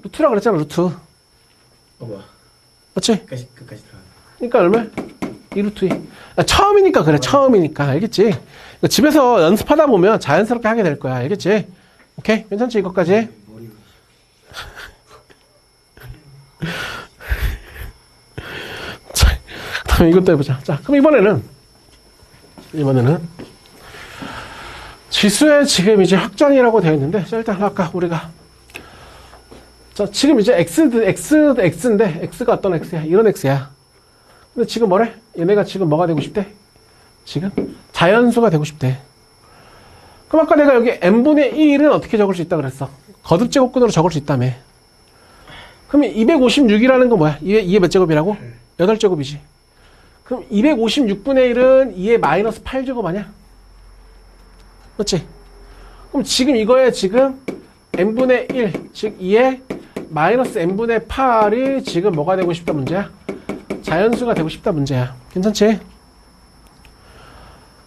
루트라고 그랬잖아. 루트. 뭐야? 맞지? 끝까지 들어가. 그러니까 얼마? 2루트 2. 처음이니까 그래. 처음이니까. 알겠지? 집에서 연습하다 보면 자연스럽게 하게 될 거야. 알겠지? 오케이? 괜찮지? 이것까지? 자, 다음에 이것도 해보자. 자, 그럼 이번에는 지수의 지금 이제 확장이라고 되어 있는데, 자, 일단 아까 우리가 자, 지금 이제 x인데 x가 어떤 x야? 이런 x야. 근데 지금 뭐래? 얘네가 지금 뭐가 되고 싶대? 지금 자연수가 되고 싶대. 그럼 아까 내가 여기 n분의 1은 어떻게 적을 수 있다 그랬어? 거듭제곱근으로 적을 수 있다며. 그럼 256이라는 건 뭐야? 2의 몇 제곱이라고? 8제곱이지. 그럼 256분의 1은 2의 마이너스 8제곱 아니야? 맞지? 그럼 지금 이거에 지금 n분의 1, 즉 2의 마이너스 n분의 8이 지금 뭐가 되고 싶다 문제야? 자연수가 되고 싶다 문제야. 괜찮지?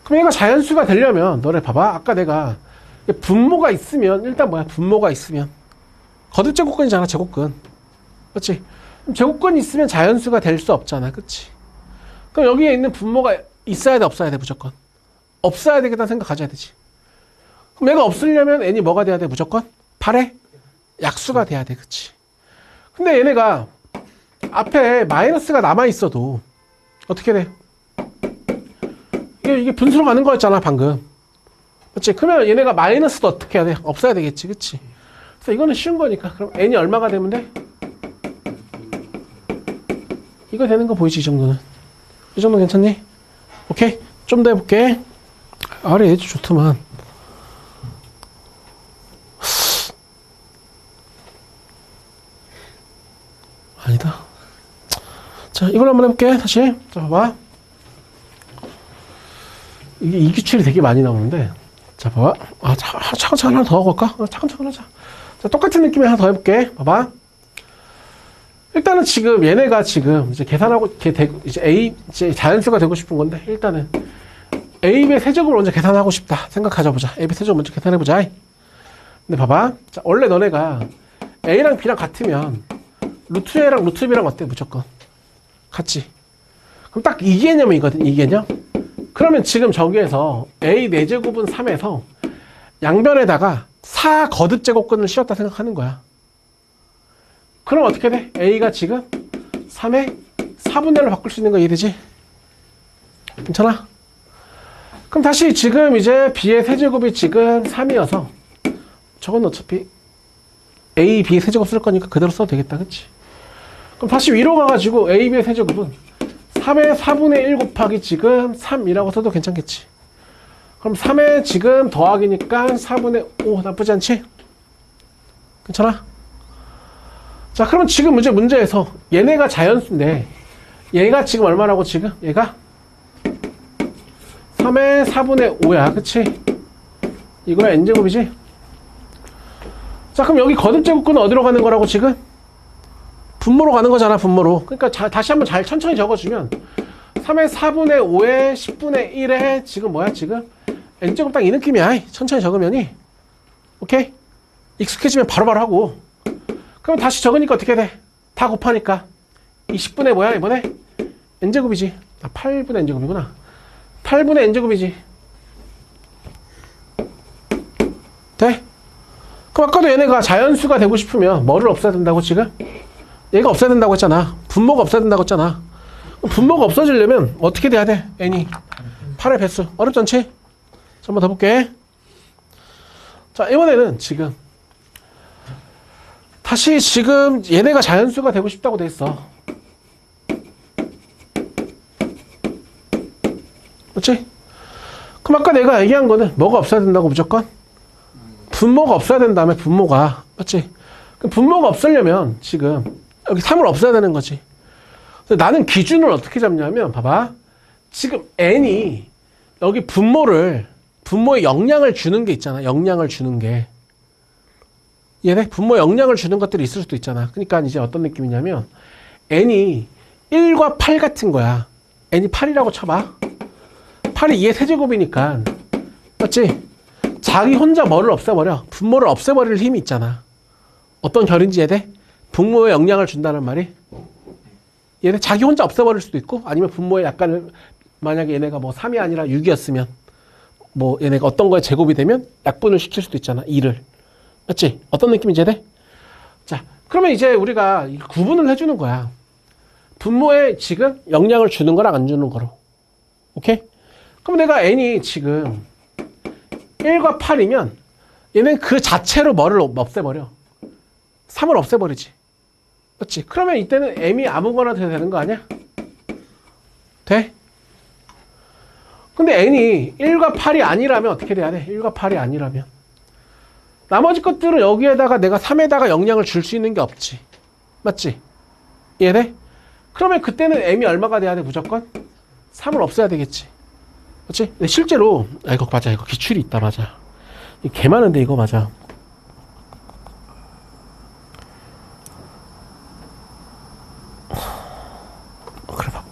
그럼 얘가 자연수가 되려면 너네 봐봐. 아까 내가 분모가 있으면 일단 뭐야? 분모가 있으면 거듭제곱근이잖아. 제곱근. 그렇지? 그럼 제곱근이 있으면 자연수가 될 수 없잖아. 그치? 그럼 여기에 있는 분모가 있어야 돼? 없어야 돼? 무조건? 없어야 되겠다는 생각 가져야 되지. 그럼 얘가 없으려면 n이 뭐가 돼야 돼? 무조건? 8의 약수가 돼야 돼. 그치? 근데 얘네가 앞에 마이너스가 남아있어도 어떻게 돼? 이게 분수로 가는 거였잖아 방금. 그치? 그러면 얘네가 마이너스도 어떻게 해야 돼? 없어야 되겠지. 그치? 그래서 이거는 쉬운 거니까. 그럼 n이 얼마가 되면 돼? 이거 되는 거 보이지? 이 정도는. 이 정도 괜찮니? 오케이? 좀 더 해볼게. 아래 애도 좋더만. 아니다. 자, 이걸 한번 해볼게. 다시. 자, 봐봐. 이게 이 기출이 되게 많이 나오는데. 자, 봐봐. 차근차근 하나 더 하고 갈까? 차근차근 하자. 자, 똑같은 느낌의 하나 더 해볼게. 봐봐. 일단은 지금 얘네가 지금 이제 계산하고 이제 A 이제 자연수가 되고 싶은 건데 일단은 AB의 세제곱을 먼저 계산하고 싶다 생각하자 보자. AB 세제곱 먼저 계산해 보자. 근데 봐봐. 자, 원래 너네가 A랑 B랑 같으면 루트 A랑 루트 B랑 어때? 무조건 같지. 그럼 딱 이 개념이거든. 이 개념. 그러면 지금 저기에서 A 4제곱은 3에서 양변에다가 4 거듭제곱근을 씌웠다 생각하는 거야. 그럼 어떻게 돼? A가 지금 3에 4분의 1로 바꿀 수 있는 거 이해되지? 괜찮아? 그럼 다시 지금 이제 B의 세제곱이 지금 3이어서 저건 어차피 A, B 세제곱 쓸 거니까 그대로 써도 되겠다. 그치? 그럼 다시 위로 가가지고 A, B의 세제곱은 3의 4분의 1 곱하기 지금 3이라고 써도 괜찮겠지? 그럼 3에 지금 더하기니까 4분의 5 나쁘지 않지? 괜찮아? 자, 그럼 지금 문제에서 얘네가 자연수인데 얘가 지금 얼마라고 지금? 얘가 3의 4분의 5야. 그치? 이거야 n제곱이지? 자, 그럼 여기 거듭제곱근은 어디로 가는 거라고 지금? 분모로 가는 거잖아. 분모로. 그러니까 다시 한번 잘 천천히 적어주면 3의 4분의 5에 10분의 1에 지금 뭐야 지금? n제곱 딱 이 느낌이야. 천천히 적으면이 오케이? 익숙해지면 바로바로 하고. 그럼 다시 적으니까 어떻게 돼? 다 곱하니까 20분의 뭐야 이번에? n제곱이지. 8분의 n제곱이구나. 8분의 n제곱이지. 돼? 그럼 아까도 얘네가 자연수가 되고 싶으면 뭐를 없애야 된다고 지금? 얘가 없애야 된다고 했잖아. 분모가 없애야 된다고 했잖아. 분모가 없어지려면 어떻게 돼야 돼? n이 8의 배수. 어렵지 않지? 자, 한번 더 볼게. 자, 이번에는 지금 다시 지금 얘네가 자연수가 되고 싶다고 돼 있어. 그렇지? 그럼 아까 내가 얘기한 거는 뭐가 없어야 된다고 무조건? 분모가 없어야 된다며. 분모가. 맞지? 그럼 분모가 없으려면 지금 여기 3을 없애야 되는 거지. 나는 기준을 어떻게 잡냐면 봐봐. 지금 n이 여기 분모에 영향을 주는 게 있잖아. 영향을 주는 게. 얘네 분모에 영향을 주는 것들이 있을 수도 있잖아. 그러니까 이제 어떤 느낌이냐면 n이 1과 8 같은 거야. n이 8이라고 쳐봐. 8이 2의 세제곱이니까. 맞지? 자기 혼자 뭐를 없애버려? 분모를 없애버릴 힘이 있잖아. 어떤 결인지 얘네? 분모에 영향을 준다는 말이? 얘네 자기 혼자 없애버릴 수도 있고 아니면 분모에 약간을 만약에 얘네가 뭐 3이 아니라 6이었으면 뭐 얘네가 어떤 거에 제곱이 되면 약분을 시킬 수도 있잖아. 2를. 맞지? 어떤 느낌인지 얘네? 자, 그러면 이제 우리가 구분을 해주는 거야. 분모에 지금 영향을 주는 거랑 안 주는 거로. 오케이? 그럼 내가 n이 지금 1과 8이면 얘는 그 자체로 뭐를 없애버려? 3을 없애버리지. 맞지? 그러면 이때는 m이 아무거나 돼도 되는 거 아니야? 돼? 근데 n이 1과 8이 아니라면 어떻게 돼야 돼? 1과 8이 아니라면 나머지 것들은 여기에다가 내가 3에다가 영향을 줄 수 있는 게 없지. 맞지? 이해돼? 그러면 그때는 m이 얼마가 돼야 돼? 무조건? 3을 없애야 되겠지. 그렇지? 근데 실제로 이거 맞아. 이거 기출이 있다. 맞아. 개 많은데 이거 맞아. 그래 봐.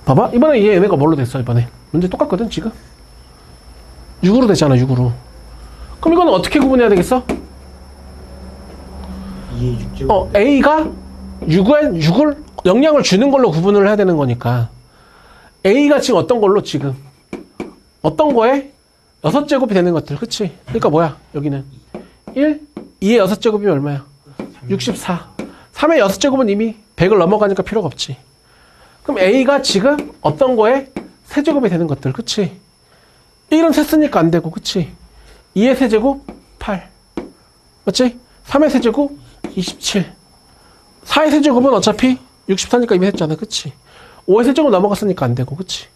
봐봐. 이번에 얘네가 뭘로 됐어? 이번에 문제 똑같거든 지금. 6으로 됐잖아. 6으로. 그럼 이거는 어떻게 구분해야 되겠어? 2의 6제곱. A가 6을 영향을 주는 걸로 구분을 해야 되는 거니까 A가 지금 어떤 걸로 지금 어떤 거에 6제곱이 되는 것들. 그치? 그러니까 뭐야? 여기는 1, 2의 6제곱이면 얼마야? 64. 3의 6제곱은 이미 100을 넘어가니까 필요가 없지. 그럼 A가 지금 어떤 거에 세제곱이 되는 것들. 그치? 1은 셌으니까 안 되고. 그치? 2의 세제곱 8. 맞지? 3의 세제곱 27. 4의 세제곱은 어차피 64니까 이미 했잖아. 그치? 5의 세제곱 넘어갔으니까 안 되고. 그치?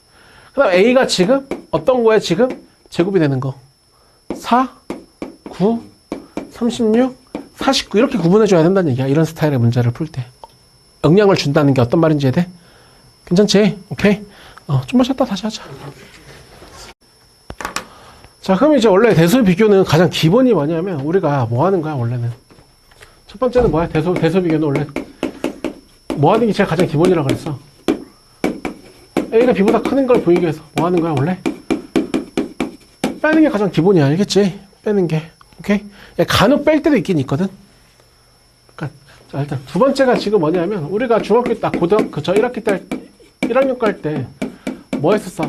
그 다음 A가 지금 어떤 거에 지금 제곱이 되는 거. 4, 9, 36, 49 이렇게 구분해줘야 된다는 얘기야. 이런 스타일의 문제를 풀 때. 영향을 준다는 게 어떤 말인지 이해돼? 괜찮지? 오케이? 좀만 쉬었다 다시 하자. 자, 그럼 이제 원래 대수 비교는 가장 기본이 뭐냐면 우리가 뭐 하는 거야 원래는. 첫 번째는 뭐야? 대수 비교는 원래 뭐 하는 게 제일 가장 기본이라고 그랬어? A가 B보다 크는 걸 보이기 위해서 뭐 하는 거야 원래? 빼는 게 가장 기본이야. 알겠지? 빼는 게. 오케이? 간혹 뺄 때도 있긴 있거든. 그러니까 자, 일단 두 번째가 지금 뭐냐면 우리가 중학교 때 고등학교 저 1학기 때 1학년 갈 때 뭐 했었어?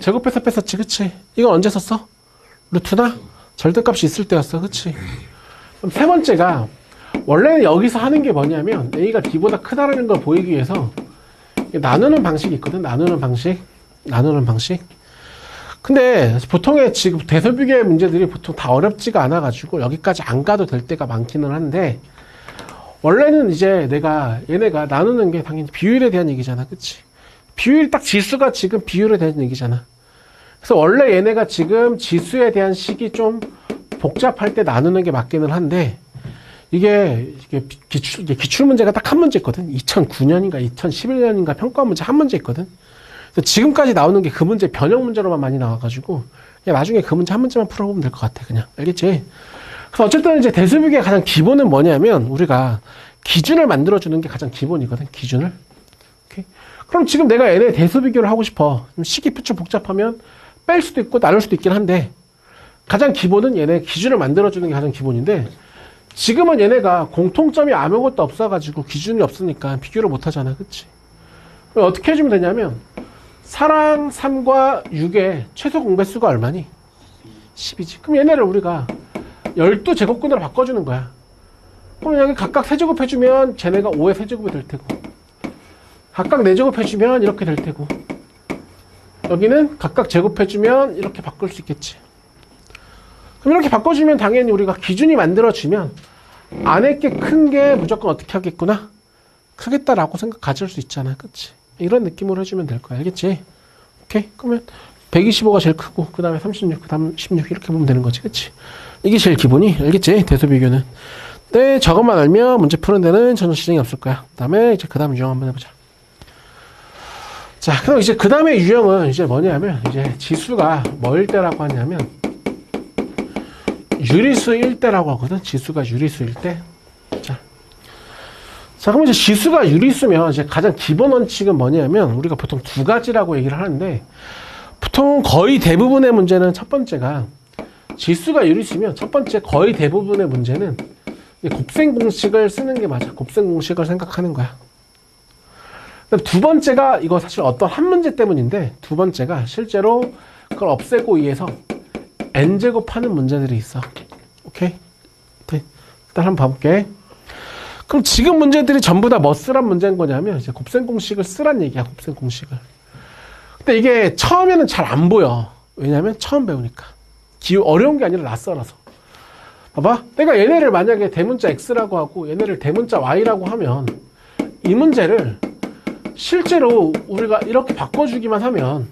제곱해서 뺐었지. 그치? 이건 언제 썼어? 루트나 절대값이 있을 때였어. 그치? 그럼 세 번째가 원래는 여기서 하는 게 뭐냐면 A가 B보다 크다라는 걸 보이기 위해서 나누는 방식이 있거든. 나누는 방식. 근데 보통의 지금 대소비계 문제들이 보통 다 어렵지가 않아가지고 여기까지 안 가도 될 때가 많기는 한데 원래는 이제 얘네가 나누는 게 당연히 비율에 대한 얘기잖아. 그치? 비율이 딱 지수가 지금 비율에 대한 얘기잖아. 그래서 원래 얘네가 지금 지수에 대한 식이 좀 복잡할 때 나누는 게 맞기는 한데 이게 기출 문제가 딱 한 문제 있거든. 2009년인가 2011년인가 평가 문제 한 문제 있거든. 지금까지 나오는 게 그 문제 변형 문제로만 많이 나와가지고 그냥 나중에 그 문제 한 문제만 풀어보면 될 것 같아. 그냥 알겠지? 그래서 어쨌든 이제 대수비계의 가장 기본은 뭐냐면 우리가 기준을 만들어주는 게 가장 기본이거든. 기준을. 오케이? 그럼 지금 내가 얘네 대수비교를 하고 싶어. 식이 표초 복잡하면 뺄 수도 있고 나눌 수도 있긴 한데 가장 기본은 얘네 기준을 만들어주는 게 가장 기본인데 지금은 얘네가 공통점이 아무것도 없어가지고 기준이 없으니까 비교를 못하잖아. 그치? 그럼 어떻게 해주면 되냐면 4랑 3과 6의 최소 공배수가 얼마니? 10이지. 그럼 얘네를 우리가 12제곱근으로 바꿔주는 거야. 그럼 여기 각각 세제곱 해주면 쟤네가 5의 세제곱이 될 테고 각각 4제곱 해주면 이렇게 될 테고 여기는 각각 제곱해주면 이렇게 바꿀 수 있겠지. 그럼 이렇게 바꿔주면 당연히 우리가 기준이 만들어지면 안에 게 큰 게 무조건 어떻게 하겠구나? 크겠다라고 생각 가질 수 있잖아. 그치? 이런 느낌으로 해주면 될 거야. 알겠지? 오케이? 그러면 125가 제일 크고 그 다음에 36, 그 다음 16 이렇게 보면 되는 거지. 그치? 이게 제일 기본이. 알겠지? 대소비교는. 네, 저것만 알면 문제 푸는 데는 전혀 지장이 없을 거야. 그 다음에 이제 그 다음 유형 한번 해보자. 자, 그럼 이제 그 다음에 유형은 이제 뭐냐면 이제 지수가 뭐일 때라고 하냐면 유리수일 때라고 하거든. 지수가 유리수일 때. 자, 그럼 이제 지수가 유리수면 이제 가장 기본 원칙은 뭐냐면 우리가 보통 두 가지라고 얘기를 하는데 보통 거의 대부분의 문제는 첫 번째가 지수가 유리수면 첫 번째 거의 대부분의 문제는 곱셈 공식을 쓰는 게 맞아. 곱셈 공식을 생각하는 거야. 두 번째가 이거 사실 어떤 한 문제 때문인데 두 번째가 실제로 그걸 없애고 위해서 n제곱하는 문제들이 있어. 오케이? 일단 한번 봐볼게. 그럼 지금 문제들이 전부 다 뭐 쓰란 문제인 거냐면 이제 곱셈 공식을 쓰란 얘기야. 곱셈 공식을. 근데 이게 처음에는 잘 안 보여. 왜냐면 처음 배우니까. 어려운 게 아니라 낯설어서. 봐봐. 내가 얘네를 만약에 대문자 x라고 하고 얘네를 대문자 y라고 하면 이 문제를 실제로 우리가 이렇게 바꿔주기만 하면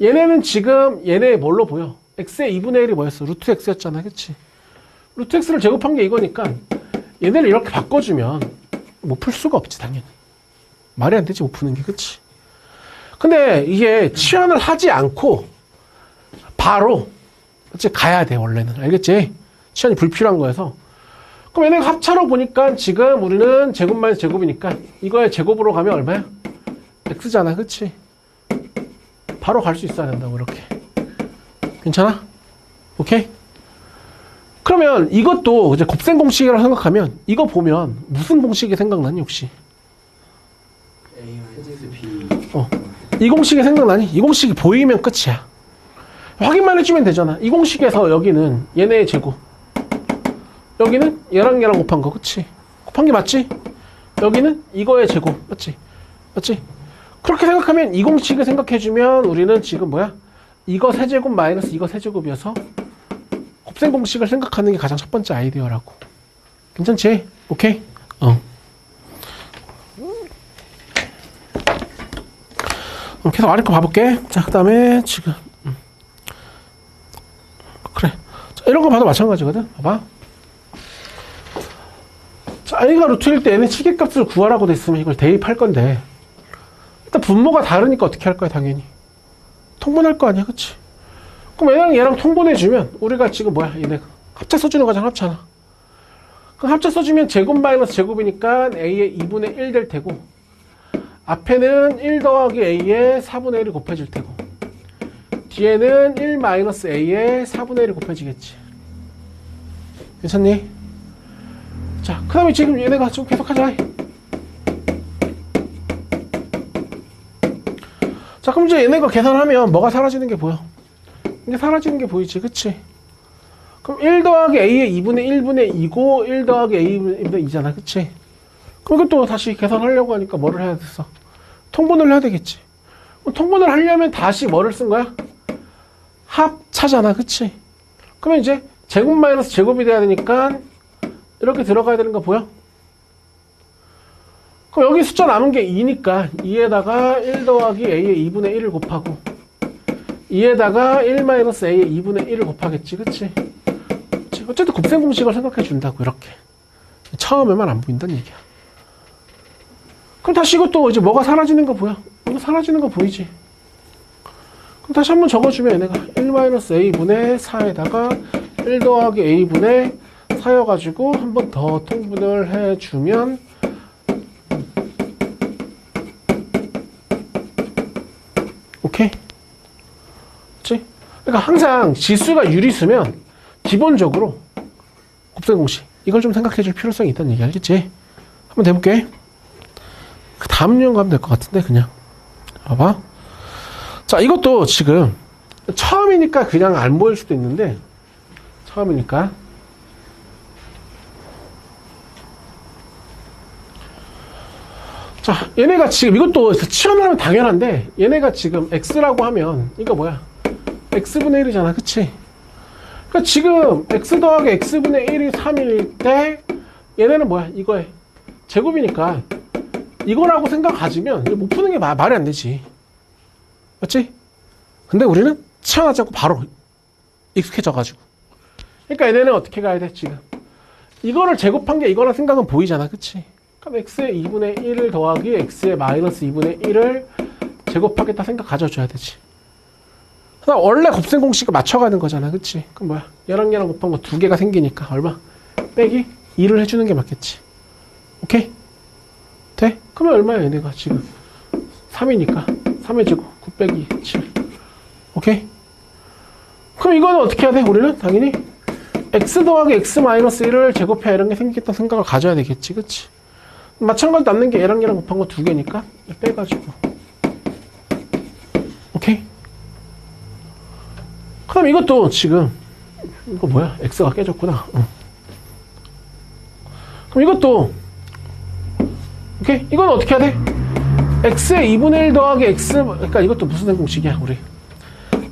얘네는 지금 얘네 뭘로 보여? x의 2분의 1이 뭐였어? 루트 x였잖아. 그치? 루트 x를 제곱한 게 이거니까 얘네를 이렇게 바꿔주면 뭐 풀 수가 없지 당연히. 말이 안 되지 못 푸는 게. 그치? 근데 이게 치환을 하지 않고 바로 그치? 가야 돼 원래는. 알겠지? 치환이 불필요한 거여서. 그럼 얘네가 합차로 보니까 지금 우리는 제곱 마이너스 제곱이니까 이거의 제곱으로 가면 얼마야? x잖아. 그치? 바로 갈 수 있어야 된다고 이렇게. 괜찮아? 오케이? 그러면 이것도 이제 곱셈 공식이라고 생각하면 이거 보면 무슨 공식이 생각나니 혹시? 이 공식이 생각나니? 이 공식이 보이면 끝이야. 확인만 해주면 되잖아. 이 공식에서 여기는 얘네의 제곱, 여기는 얘랑 얘랑 곱한 거. 그치? 곱한 게 맞지? 여기는 이거의 제곱. 맞지? 맞지? 그렇게 생각하면 이 공식을 생각해주면 우리는 지금 뭐야? 이거 세제곱 마이너스 이거 세제곱이어서 곱셈 공식을 생각하는 게 가장 첫 번째 아이디어라고. 괜찮지? 오케이? 계속 아래 거 봐볼게. 자, 그 다음에 지금 그래. 자, 이런 거 봐도 마찬가지거든. 봐봐. 자, a가 루트일 때 얘는 시계값을 구하라고 됐으면 이걸 대입할 건데 일단 분모가 다르니까 어떻게 할 거야? 당연히 통분할 거 아니야. 그치? 그럼 얘랑 통분해주면 우리가 지금 뭐야? 얘네 합차 써주는 거잖아. 합차나. 그럼 합쳐 써주면 제곱 마이너스 제곱이니까 a의 2분의 1 될 테고, 앞에는 1 더하기 a의 4분의 1이 곱해질 테고, 뒤에는 1 마이너스 a의 4분의 1이 곱해지겠지. 괜찮니? 자, 그 다음에 지금 얘네가 좀 계속하자. 자, 그럼 이제 얘네가 계산하면 뭐가 사라지는 게 보여? 이게 사라지는 게 보이지, 그치? 그럼 1 더하기 a의 2분의 1분의 2고 1 더하기 a분의 2잖아, 그치? 그럼 이것도 다시 계산하려고 하니까 뭐를 해야 됐어? 통분을 해야 되겠지. 그럼 통분을 하려면 다시 뭐를 쓴 거야? 합차잖아, 그치? 그러면 이제 제곱 마이너스 제곱이 돼야 되니까 이렇게 들어가야 되는 거 보여? 그럼 여기 숫자 남은 게 2니까 2에다가 1 더하기 a의 2분의 1을 곱하고 2에다가 1 마이너스 a의 2분의 1을 곱하겠지, 그치? 어쨌든 곱셈 공식을 생각해 준다고, 이렇게. 처음에만 안 보인다는 얘기야. 그럼 다시 이것도 이제 뭐가 사라지는 거 보여? 이거 사라지는 거 보이지? 그럼 다시 한번 적어주면 얘네가 1 마이너스 a분의 4에다가 1 더하기 a분의 4여가지고 한 번 더 통분을 해주면 오케이? 그치? 그러니까 항상 지수가 유리수면 기본적으로 곱셈 공식 이걸 좀 생각해 줄 필요성이 있다는 얘기 알겠지? 한번 해볼게. 그 다음 용 가면 될 것 같은데 그냥 봐봐. 자, 이것도 지금 처음이니까 그냥 안 보일 수도 있는데 처음이니까 자, 얘네가 지금 이것도 치환하면 당연한데 얘네가 지금 x라고 하면 이거 뭐야? x분의 1이잖아, 그치? 그러니까 지금 x 더하기 x분의 1이 3일 때 얘네는 뭐야? 이거에 제곱이니까 이거라고 생각 가지면 못 푸는 게 말이 안 되지, 맞지? 근데 우리는 치환하지 않고 바로 익숙해져가지고 그러니까 얘네는 어떻게 가야 돼? 지금 이거를 제곱한 게 이거라 생각은 보이잖아, 그치? 그럼 x의 2분의 1을 더하기 x의 마이너스 2분의 1을 제곱하겠다 생각 가져줘야 되지. 원래 곱셈 공식을 맞춰가는 거잖아, 그치? 그럼 뭐야? 얘랑 얘랑 곱한 거 두 개가 생기니까 얼마? 빼기 2를 해주는 게 맞겠지. 오케이? 돼? 그러면 얼마야 얘네가 지금? 3이니까 3의 제곱 9 빼기 7. 오케이? 그럼 이거는 어떻게 해야 돼? 우리는 당연히 x 더하기 x 마이너스 1을 제곱해야 이런 게 생기겠다 생각을 가져야 되겠지, 그치? 마찬가지로 남는 게 얘랑 얘랑 곱한 거 두 개니까 빼가지고 오케이? 그 다음 이것도 지금 이거 뭐야? x가 깨졌구나. 그럼 이것도 오케이? 이건 어떻게 해야 돼? x의 2분의 1 더하기 x 그러니까 이것도 무슨 공식이야 우리?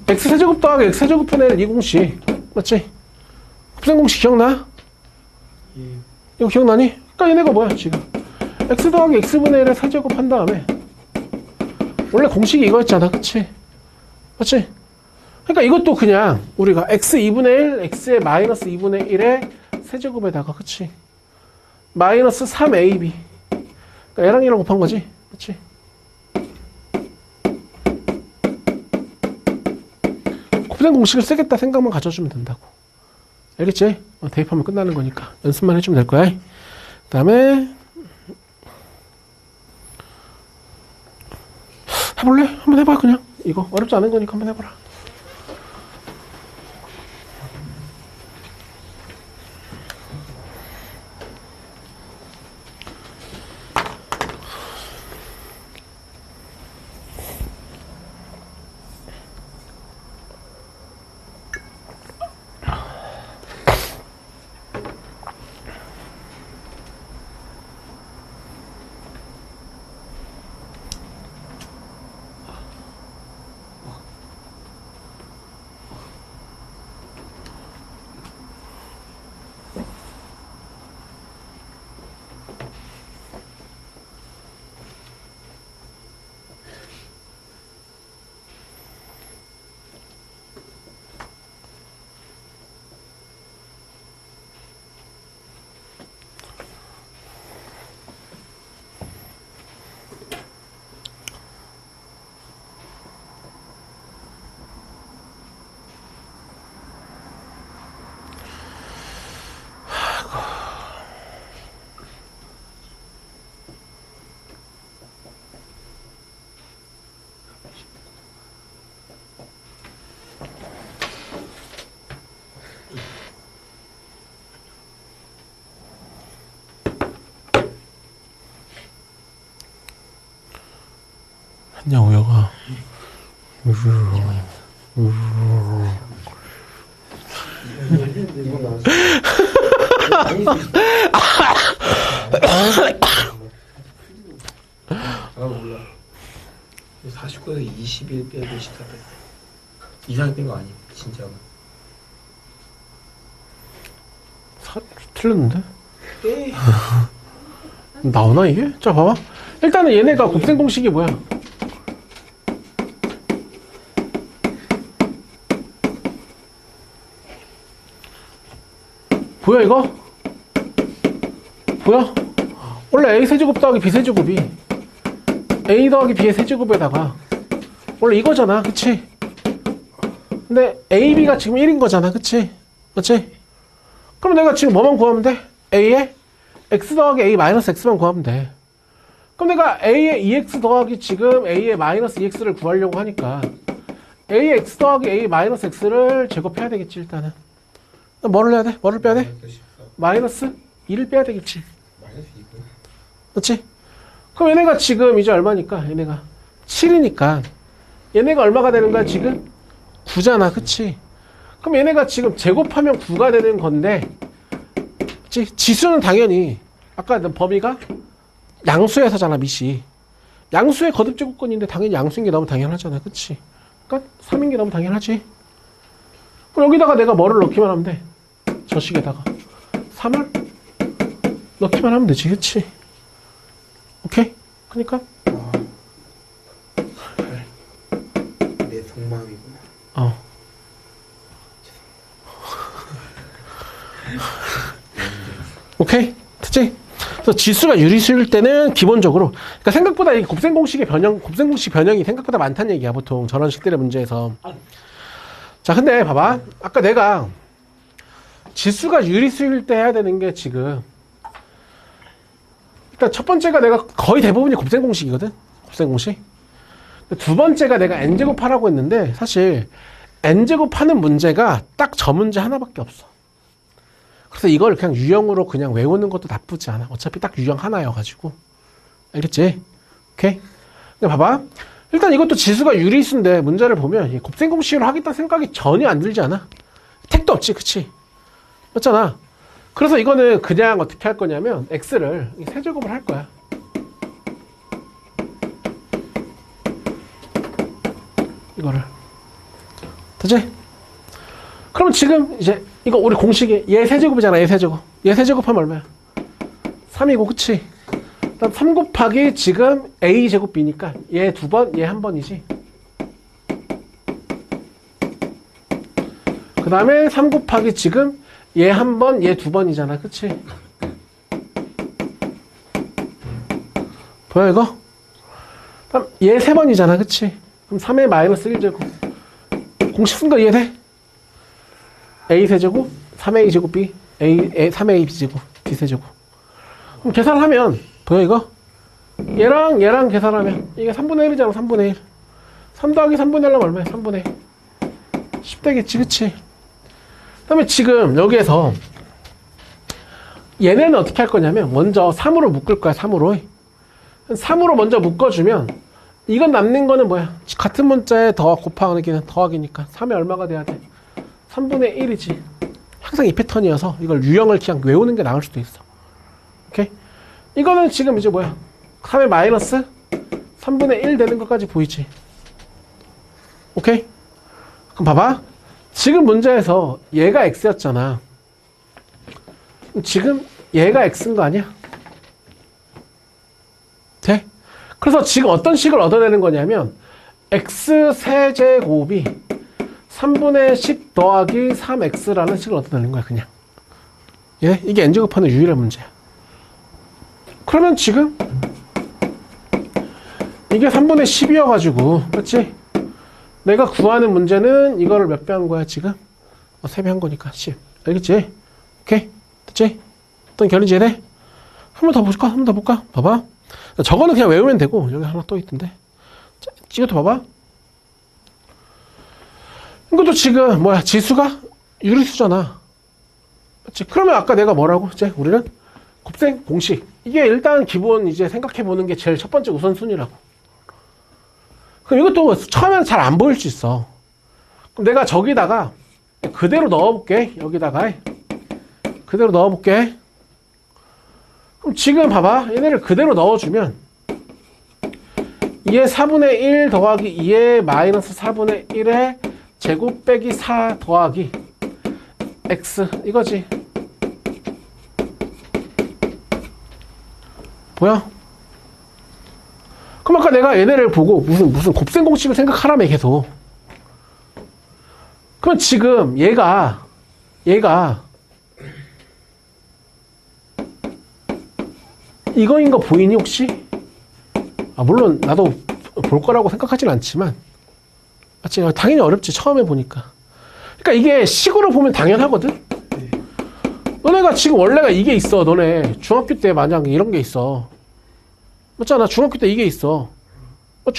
x 세제곱 더하기 x 세제곱분의 1 이 공식 맞지? 곱셈 공식 기억나? 예. 이거 기억나니? 그러니까 얘네가 뭐야 지금? x 더하기 x분의 1을 세제곱 한 다음에 원래 공식이 이거였잖아, 그치? 맞지? 그러니까 이것도 그냥 우리가 x 2분의 1, x의 마이너스 2분의 1의 세제곱에다가 그치? 마이너스 3ab 그러니까 얘랑 얘랑 곱한 거지, 그치? 곱셈 공식을 쓰겠다 생각만 가져주면 된다고. 알겠지? 대입하면 끝나는 거니까 연습만 해주면 될 거야. 그 다음에 해볼래? 한번 해봐. 그냥 이거 어렵지 않은 거니까 한번 해보라. 야, 우여가. 이거 나왔어. 아닐 수 있어. 아 몰라. 49에서 21 빼고 14 빼. 이상 뺀거 아니야 진짜가. 틀렸는데? 에이. 나오나 이게? 자 봐봐. 일단은 얘네가 곱셈 공식이 뭐야? 보여 이거? 보여? 원래 A 세제곱 더하기 B 세제곱이 A 더하기 B의 세제곱에다가 원래 이거잖아, 그치? 근데 AB가 지금 1인 거잖아, 그치? 그치? 그럼 내가 지금 뭐만 구하면 돼? A에 X 더하기 A 마이너스 X만 구하면 돼. 그럼 내가 A의 2X 더하기 지금 A의 마이너스 2X를 구하려고 하니까 A의 X 더하기 A 마이너스 X를 제곱해야 되겠지, 일단은. 뭐를 해야 돼? 뭐를 빼야 돼? 마이너스 2를 빼야 되겠지. 마이너스 2고. 그렇지? 그럼 얘네가 지금 이제 얼마니까? 얘네가 7이니까 얘네가 얼마가 되는 거야 지금? 9잖아, 그치? 그럼 얘네가 지금 제곱하면 9가 되는 건데, 그치? 지수는 당연히 아까 범위가 양수에서잖아, 미시. 양수의 거듭제곱근인데 당연히 양수인 게 너무 당연하잖아, 그치? 그러니까 3인 게 너무 당연하지. 그럼 여기다가 내가 뭐를 넣기만 하면 돼? 저 식에다가 3을 넣기만 하면 되지, 그치? 오케이? 그니까 내 속마음이구나. 오케이? 됐지? 그래서 지수가 유리수일 때는 기본적으로, 그러니까 생각보다 이 곱셈 공식 변형이 생각보다 많다는 얘기야, 보통 저런 식들의 문제에서. 자, 근데 봐봐. 아까 내가 지수가 유리수일 때 해야 되는 게 지금, 일단 첫 번째가 내가 거의 대부분이 곱셈 공식이거든? 곱셈 공식. 두 번째가 내가 n제곱 하라고 했는데, 사실 n제곱 하는 문제가 딱 저 문제 하나밖에 없어. 그래서 이걸 그냥 유형으로 그냥 외우는 것도 나쁘지 않아. 어차피 딱 유형 하나여가지고. 알겠지? 오케이? 근데 봐봐. 일단 이것도 지수가 유리수인데 문제를 보면 이 곱셈 공식으로 하겠다는 생각이 전혀 안 들지 않아? 택도 없지, 그치? 맞잖아. 그래서 이거는 그냥 어떻게 할 거냐면 x를 세제곱을 할 거야. 이거를. 되지? 그럼 지금 이제 이거 우리 공식이 얘 세제곱이잖아, 얘 세제곱. 얘 세제곱하면 얼마야? 3이고, 그치? 그다음 3 곱하기 지금 A 제곱 B니까 얘 2번, 얘 1번이지. 그 다음에 3 곱하기 지금 얘 1번, 얘 2번이잖아, 그치? 보여 이거? 그럼 얘 3번이잖아, 그치? 그럼 3의 마이너스 1제곱. 공식 쓴 거 이해돼? A 세제곱, 3A 제곱 B, 3A B제곱, B 세제곱. 그럼 계산하면, 보여 이거? 얘랑 계산하면, 이게 3분의 1이잖아, 3분의 1. 3 더하기 3분의 1 하면 얼마야? 3분의 1. 10 되겠지, 그치? 그 다음에 지금 여기에서, 얘네는 어떻게 할 거냐면, 먼저 3으로 묶을 거야, 3으로. 3으로 먼저 묶어주면, 이건 남는 거는 뭐야? 같은 문자에 더하기니까 3에 얼마가 돼야 돼? 3분의 1이지. 항상 이 패턴이어서 이걸 유형을 그냥 외우는 게 나을 수도 있어. 오케이? 이거는 지금 이제 뭐야? 3의 마이너스 3분의 1 되는 것까지 보이지? 오케이? 그럼 봐봐. 지금 문제에서 얘가 x였잖아. 지금 얘가 x인 거 아니야? 돼? 그래서 지금 어떤 식을 얻어내는 거냐면 x 세제곱이 3분의 10 더하기 3x라는 식을 얻어내는 거야, 그냥. 예? 이게 n제곱하는 유일한 문제야. 그러면 지금 이게 3분의 10이어가지고, 그렇지? 내가 구하는 문제는 이거를 몇 배 한 거야, 지금? 3배 한 거니까 10. 알겠지? 오케이? 됐지? 어떤 결인지 이해돼? 한 번 더 볼까? 한 번 더 볼까? 봐봐. 저거는 그냥 외우면 되고, 여기 하나 또 있던데. 자, 이것도 봐봐. 이것도 지금 뭐야? 지수가 유리수잖아. 그렇지? 그러면 아까 내가 뭐라고? 이제 우리는 곱셈 공식. 이게 일단 기본 이제 생각해 보는 게 제일 첫 번째 우선순위라고. 그럼 이것도 처음에는 잘 안 보일 수 있어. 그럼 내가 저기다가 그대로 넣어볼게. 여기다가 그대로 넣어볼게. 그럼 지금 봐봐. 얘네를 그대로 넣어주면 2의 4분의 1 더하기 2의 마이너스 4분의 1의 제곱 빼기 4 더하기 x 이거지. 보여? 그럼 아까 내가 얘네를 보고 무슨 곱셈 공식을 생각하라며 계속. 그럼 지금 얘가 이거인 거 보이니 혹시? 아 물론 나도 볼 거라고 생각하진 않지만 맞지? 당연히 어렵지 처음에 보니까. 그러니까 이게 식으로 보면 당연하거든. 너네가 지금 원래가 이게 있어. 너네 중학교 때 만약 이런 게 있어. 맞잖아. 중학교 때 이게 있어.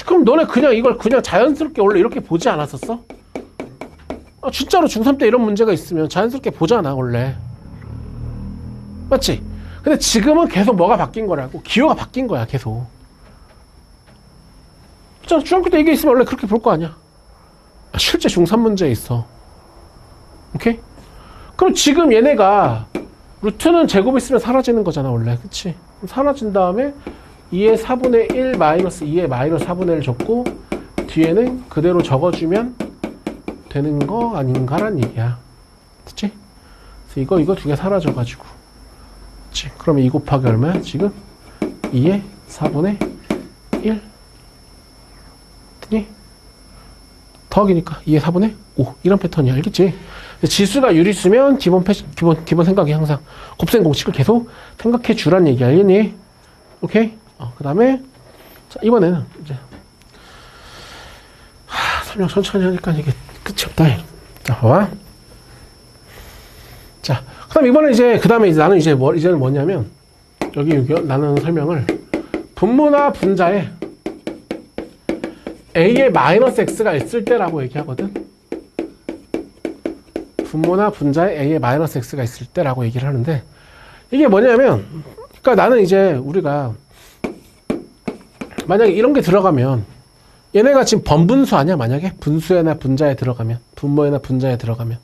그럼 너네 그냥 이걸 그냥 자연스럽게 원래 이렇게 보지 않았었어? 진짜로 중3 때 이런 문제가 있으면 자연스럽게 보잖아 원래. 맞지? 근데 지금은 계속 뭐가 바뀐 거라고. 기호가 바뀐 거야 계속. 진짜 중학교 때 이게 있으면 원래 그렇게 볼 거 아니야. 실제 중3 문제에 있어. 오케이? 그럼 지금 얘네가 루트는 제곱 있으면 사라지는 거잖아 원래. 그치? 사라진 다음에 2의 4분의 1 마이너스 2의 마이너스 4분의 1 적고 뒤에는 그대로 적어주면 되는 거 아닌가란 얘기야. 그치? 그래서 이거 두 개 사라져가지고. 그치? 그러면 2 곱하기 얼마야? 지금 2의 4분의 1 더하기니까 2의 4분의 5 이런 패턴이야. 알겠지? 지수가 유리수면 기본 생각이 항상 곱셈 공식을 계속 생각해 주란 얘기 알겠니? 오케이? 그 다음에 이번에는 이제 설명 천천히 하니까 이게 끝이 없다. 자, 봐봐. 자, 그 다음에 이번에 이제 나는 이제는 뭐냐면 여기 나는 설명을 분모나 분자에 a의 마이너스 x가 있을 때라고 얘기하거든. 분모나 분자에 a의 마이너스 x가 있을 때라고 얘기를 하는데 이게 뭐냐면 그러니까 나는 이제 우리가 만약에 이런 게 들어가면 얘네가 지금 번분수 아니야? 만약에 분수에나 분자에 들어가면 분모에나 분자에 들어가면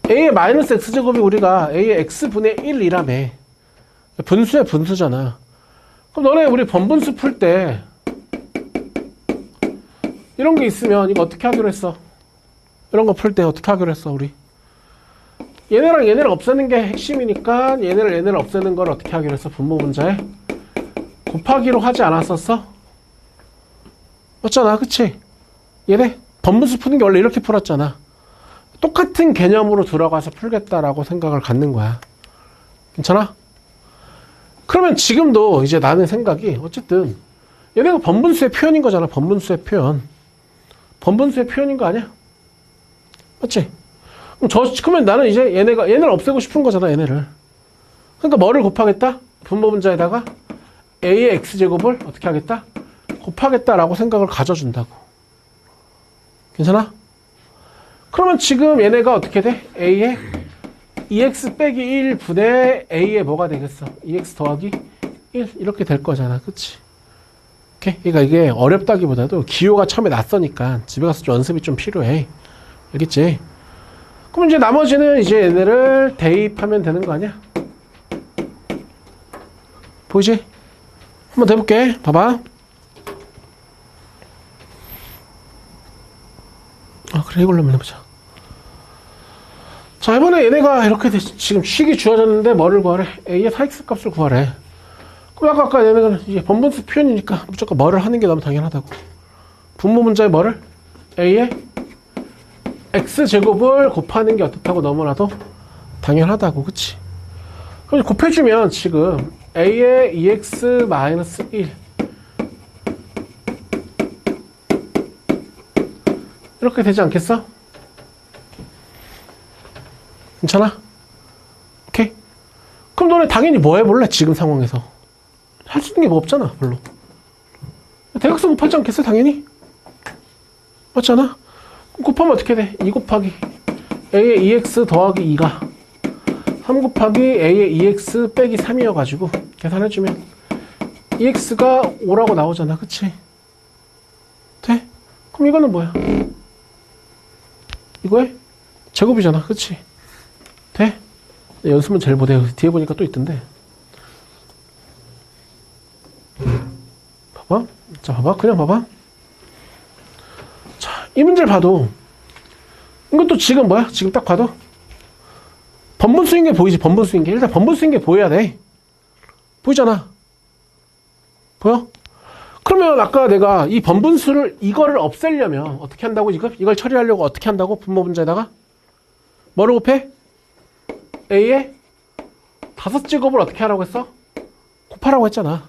a의 마이너스 x제곱이 우리가 a의 x분의 1이라며 분수에 분수잖아. 그럼 너네 우리 번분수 풀 때 이런 게 있으면 이거 어떻게 하기로 했어? 이런 거 풀 때 어떻게 하기로 했어 우리? 얘네랑 얘네를 없애는 게 핵심이니까 얘네를 없애는 걸 어떻게 하기로 했어? 분모 분자에 곱하기로 하지 않았었어? 맞잖아, 그치? 얘네 번분수 푸는 게 원래 이렇게 풀었잖아. 똑같은 개념으로 들어가서 풀겠다라고 생각을 갖는 거야. 괜찮아? 그러면 지금도 이제 나는 생각이 어쨌든 얘네가 번분수의 표현인 거잖아. 번분수의 표현. 번분수의 표현인 거 아니야? 맞지? 그러면 나는 이제 얘네를 없애고 싶은 거잖아, 얘네를. 그러니까 뭐를 곱하겠다? 분모 분자에다가 a의 x제곱을 어떻게 하겠다? 곱하겠다라고 생각을 가져준다고. 괜찮아? 그러면 지금 얘네가 어떻게 돼? a의 2x 빼기 1분의 a의 뭐가 되겠어? 2x 더하기 1 이렇게 될 거잖아. 그치? 오케이? 그러니까 이게 어렵다기보다도 기호가 처음에 낯서니까 집에 가서 좀 연습이 좀 필요해. 알겠지? 그럼 이제 나머지는 이제 얘네를 대입하면 되는 거 아니야? 보이지? 한번 더 해볼게. 봐봐. 그래, 이걸로 한번 해보자. 자, 이번에 얘네가 이렇게 지금 식이 주어졌는데 뭐를 구하래? a의 4x 값을 구하래. 그럼 아까 얘네가 이제 번분수 표현이니까 무조건 뭐를 하는 게 너무 당연하다고. 분모 문자에 뭐를? a의 x제곱을 곱하는 게 어떻다고 너무나도 당연하다고. 그치? 그럼 곱해주면 지금 a의 2x-1 이렇게 되지 않겠어? 괜찮아? 오케이? 그럼 너네 당연히 뭐 해볼래? 지금 상황에서 할 수 있는 게 뭐 없잖아. 별로. 대각선 곱하지 않겠어? 당연히? 맞잖아? 곱하면 어떻게 돼? 2 곱하기 a의 2x 더하기 2가 3 곱하기 a의 2x 빼기 3이어가지고 계산해주면 2x가 5라고 나오잖아. 그치? 돼? 그럼 이거는 뭐야? 이거에 제곱이잖아. 그치? 돼? 연습은 제일 못해. 뒤에 보니까 또 있던데. 봐봐. 자, 봐봐. 그냥 봐봐. 자, 이 문제를 봐도 이것도 지금 뭐야? 지금 딱 봐도 번분수인 게 보이지. 번분수인 게. 일단 번분수인 게 보여야 돼. 보이잖아. 보여? 그러면 아까 내가 이 번분수를 이거를 없애려면 어떻게 한다고 지금? 이걸 처리하려고 어떻게 한다고? 분모 문제에다가 뭐를 곱해? A에 5제곱을 어떻게 하라고 했어? 곱하라고 했잖아.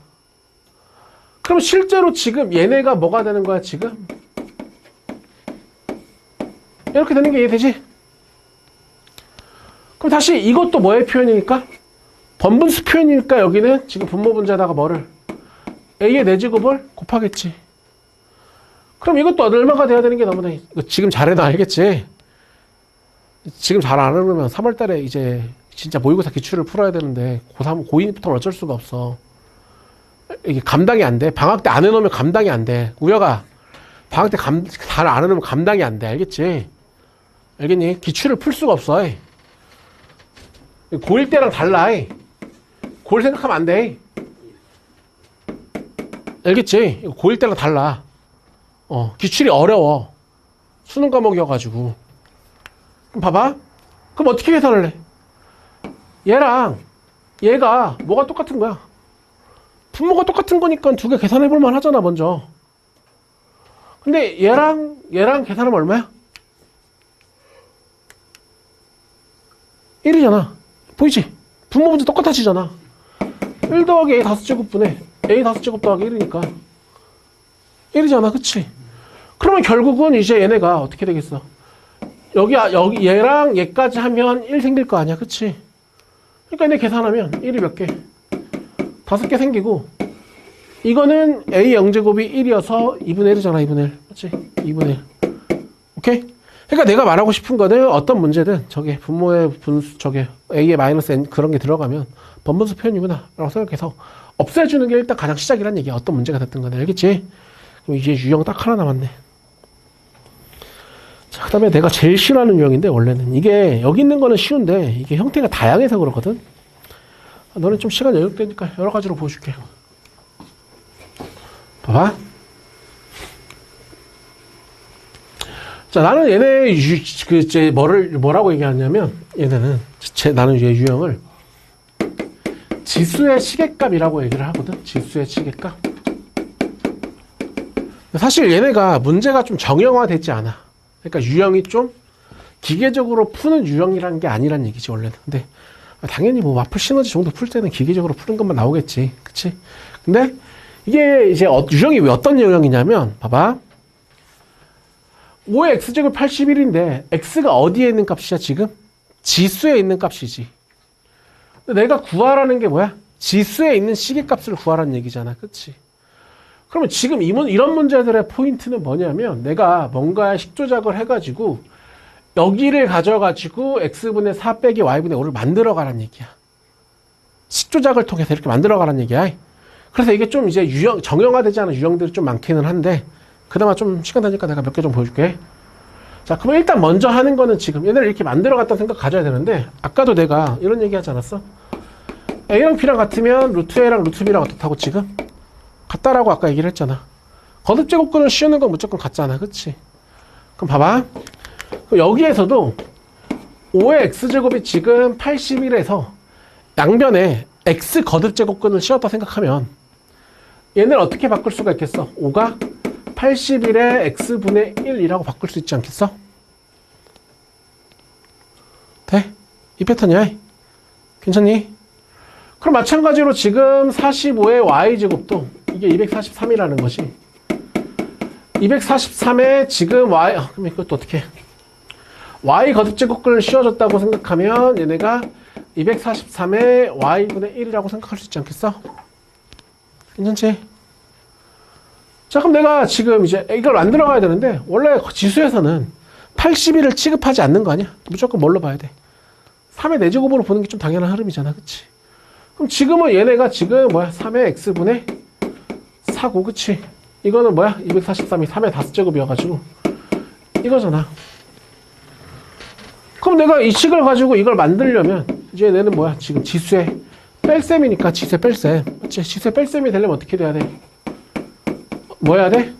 그럼 실제로 지금 얘네가 뭐가 되는 거야 지금? 이렇게 되는 게 이해되지? 그럼 다시 이것도 뭐의 표현이니까? 번분수 표현이니까 여기는 지금 분모 문제에다가 뭐를? A의 4제곱을 곱하겠지. 그럼 이것도 얼마가 돼야 되는 게 너무나 이거 지금 잘해도 알겠지? 지금 잘 안 해놓으면 3월달에 이제 진짜 모의고사 기출을 풀어야 되는데 고3, 고2부터는 어쩔 수가 없어. 이게 감당이 안 돼. 방학 때 안 해놓으면 감당이 안 돼. 우여가 방학 때 잘 안 해놓으면 감당이 안 돼. 알겠지? 알겠니? 기출을 풀 수가 없어. 고1 때랑 달라. 고1 생각하면 안 돼. 알겠지? 고1 때랑 달라. 기출이 어려워. 수능 과목이어가지고. 그럼 봐봐. 그럼 어떻게 계산을 해? 얘랑 얘가 뭐가 똑같은 거야? 분모가 똑같은 거니까 두 개 계산해 볼만 하잖아, 먼저. 근데 얘랑 계산하면 얼마야? 1이잖아. 보이지? 분모 문제 똑같아지잖아. 1 더하기 A 5제곱분에 A 5제곱 더하기 1이니까 1이잖아. 그치? 그러면 결국은 이제 얘네가 어떻게 되겠어? 여기 얘랑 얘까지 하면 1 생길 거 아니야. 그치? 그러니까 얘네 계산하면 1이 몇 개? 5개 생기고 이거는 A 0제곱이 1이어서 2분의 1이잖아. 2분의 1. 그치? 2분의 1. 오케이? 그러니까 내가 말하고 싶은 거는 어떤 문제든 저게 분모의 분수 저게 A의 마이너스 N 그런 게 들어가면 번분수 표현이구나 라고 생각해서 없애주는 게 일단 가장 시작이란 얘기야. 어떤 문제가 됐든 간에. 알겠지? 그럼 이제 유형 딱 하나 남았네. 자, 그 다음에 내가 제일 싫어하는 유형인데 원래는 이게 여기 있는 거는 쉬운데 이게 형태가 다양해서 그렇거든. 너는 좀 시간 여유 되니까 여러 가지로 보여줄게. 봐봐. 자, 나는 얘네 뭐라고 얘기하냐면 얘네는 나는 얘 유형을 지수의 시계값이라고 얘기를 하거든. 지수의 시계값. 사실 얘네가 문제가 좀 정형화되지 않아. 그러니까 유형이 좀 기계적으로 푸는 유형이라는 게 아니란 얘기지 원래는. 근데 당연히 뭐 마플 시너지 정도 풀 때는 기계적으로 푸는 것만 나오겠지. 그치? 근데 이게 이제 유형이 왜 어떤 유형이냐면 봐봐. 5의 x제곱 81인데 x가 어디에 있는 값이야 지금? 지수에 있는 값이지. 근데 내가 구하라는 게 뭐야? 지수에 있는 시계값을 구하라는 얘기잖아. 그치? 그러면 지금 이런 문제들의 포인트는 뭐냐면 내가 뭔가 식조작을 해가지고 여기를 가져가지고 x분의 4 빼기 y분의 5를 만들어가라는 얘기야. 식조작을 통해서 이렇게 만들어가라는 얘기야. 그래서 이게 좀 이제 정형화되지 않은 유형들이 좀 많기는 한데 그나마 좀 시간 되니까 내가 몇 개 좀 보여줄게. 자, 그러면 일단 먼저 하는 거는 지금 얘네를 이렇게 만들어갔다는 생각 가져야 되는데 아까도 내가 이런 얘기 하지 않았어? A랑 B랑 같으면 루트 A랑 루트 B랑 어떻다고 지금? 같다라고 아까 얘기를 했잖아. 거듭제곱근을 씌우는 건 무조건 같잖아. 그치? 그럼 봐봐. 그럼 여기에서도 5의 x제곱이 지금 81에서 양변에 x 거듭제곱근을 씌웠다 생각하면 얘는 어떻게 바꿀 수가 있겠어? 5가 81의 x분의 1이라고 바꿀 수 있지 않겠어? 돼? 이 패턴이야. 괜찮니? 그럼 마찬가지로 지금 45의 y제곱도 이게 243이라는 것이 243에 지금 y 그럼 이것도 어떻게 y 거듭제곱근을 씌워줬다고 생각하면 얘네가 243의 y분의 1이라고 생각할 수 있지 않겠어? 괜찮지? 자, 그럼 내가 지금 이제 이걸 만들어 가야 되는데 원래 지수에서는 81을 취급하지 않는 거 아니야? 무조건 뭘로 봐야 돼? 3의 4제곱으로 보는 게 좀 당연한 흐름이잖아. 그치? 그럼 지금은 얘네가 지금 뭐야? 3의 x분의 4고 그치? 이거는 뭐야? 243이 3의 5제곱이어가지고 이거잖아. 그럼 내가 이 식을 가지고 이걸 만들려면 이제 얘는 뭐야? 지금 지수의 뺄셈이니까 지수의 뺄셈. 맞지? 지수의 뺄셈이 되려면 어떻게 돼야 돼? 뭐 해야 돼?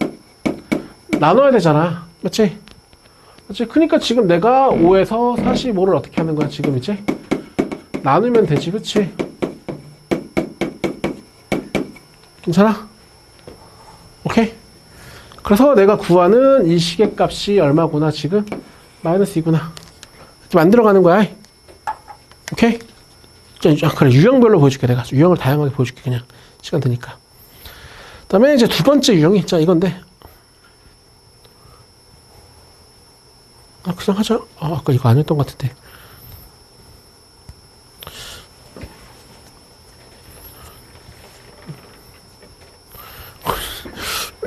나눠야 되잖아. 맞지? 맞지? 그러니까 지금 내가 5에서 45를 어떻게 하는 거야? 지금 이제 나누면 되지. 그치? 괜찮아? 오케이? 그래서 내가 구하는 이 식의 값이 얼마구나 지금? 마이너스 2구나. 만들어가는 거야. 오케이? 자, 그래 유형별로 보여줄게. 내가 유형을 다양하게 보여줄게. 그냥 시간 되니까. 그 다음에 이제 두 번째 유형이 자 이건데 그냥 하자. 아까 이거 아니었던 것 같은데.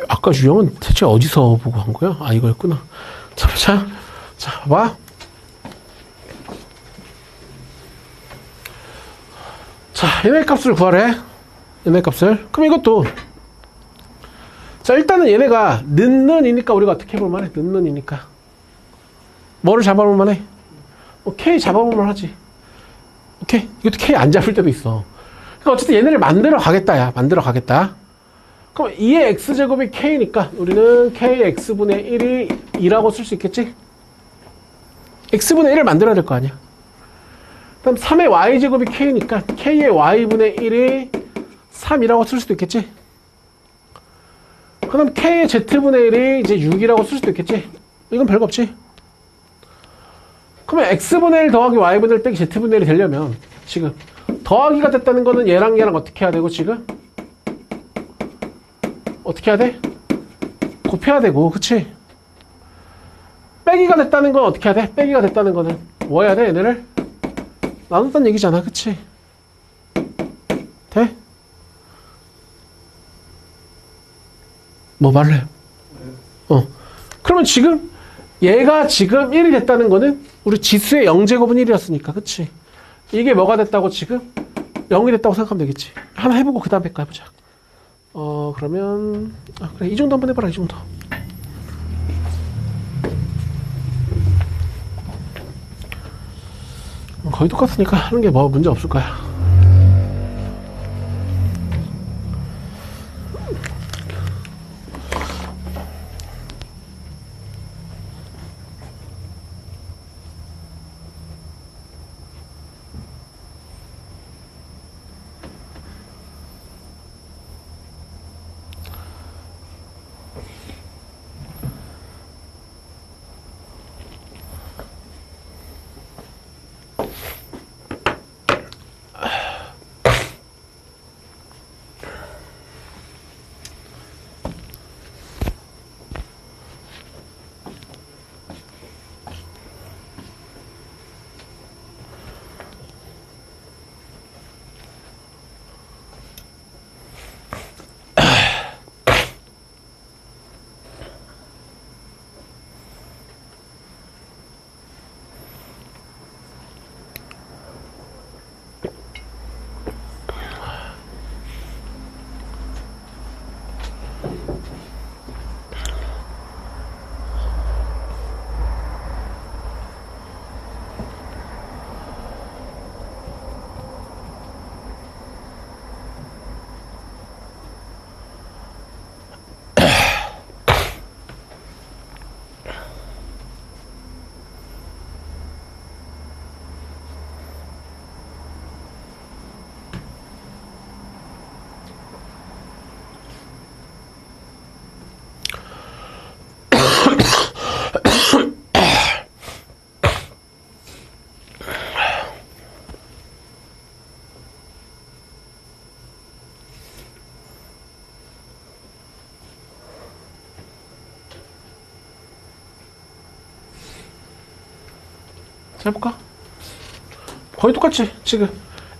아까 유형은 대체 어디서 보고 한 거야? 아, 이거였구나. 자, 봐봐. 자, 얘네 값을 구하래. 얘네 값을. 그럼 이것도. 자, 일단은 얘네가 는이니까 우리가 어떻게 해볼만 해? 는이니까. 뭐를 잡아볼만 해? K 잡아볼만 하지. 오케이? 이것도 K 안 잡을 때도 있어. 그러니까 어쨌든 얘네를 만들어 가겠다, 야. 만들어 가겠다. 그럼 2의 x제곱이 k니까 우리는 kx분의 1이 2라고 쓸 수 있겠지? x분의 1을 만들어야 될 거 아니야. 그럼 3의 y제곱이 k니까 k의 y분의 1이 3이라고 쓸 수도 있겠지? 그럼 k의 z분의 1이 이제 6이라고 쓸 수도 있겠지? 이건 별거 없지? 그러면 x분의 1 더하기 y분의 1 빼기 z분의 1이 되려면 지금 더하기가 됐다는 거는 얘랑 어떻게 해야 되고 지금? 어떻게 해야 돼? 곱해야 되고, 그치? 빼기가 됐다는 건 어떻게 해야 돼? 빼기가 됐다는 거는 뭐 해야 돼, 얘네를? 나눴다는 얘기잖아, 그치? 돼? 뭐 말래? 그러면 지금 얘가 지금 1이 됐다는 거는 우리 지수의 0제곱은 1이었으니까, 그치? 이게 뭐가 됐다고 지금? 0이 됐다고 생각하면 되겠지. 하나 해보고 그 다음 백과 해보자. 그러면 그래, 이 정도 한번 해봐라. 이 정도. 거의 똑같으니까 하는 게 뭐 문제 없을 거야. 자, 해볼까? 거의 똑같지. 지금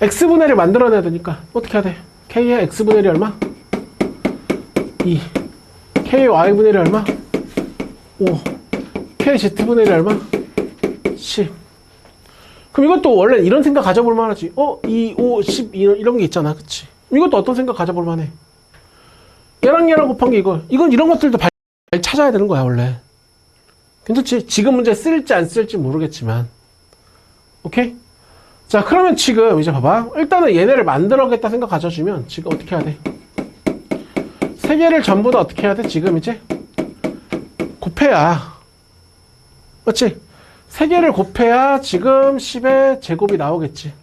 x분의 1을 만들어내야 되니까 어떻게 해야 돼? k의 x분의 1이 얼마? 2. k의 y분의 1이 얼마? 5. k의 z분의 1이 얼마? 10. 그럼 이것도 원래 이런 생각 가져볼 만하지. 2, 5, 10 이런 게 있잖아. 그치? 이것도 어떤 생각 가져볼 만해? 얘랑 곱한 게 이건 이런 것들도 잘 찾아야 되는 거야 원래. 괜찮지? 지금 문제 쓸지 안 쓸지 모르겠지만. 오케이? 자, 그러면 지금 이제 봐봐. 일단은 얘네를 만들어야겠다 생각 가져주면 지금 어떻게 해야 돼? 세 개를 전부 다 어떻게 해야 돼? 지금 이제 곱해야. 맞지? 세 개를 곱해야 지금 10의 제곱이 나오겠지.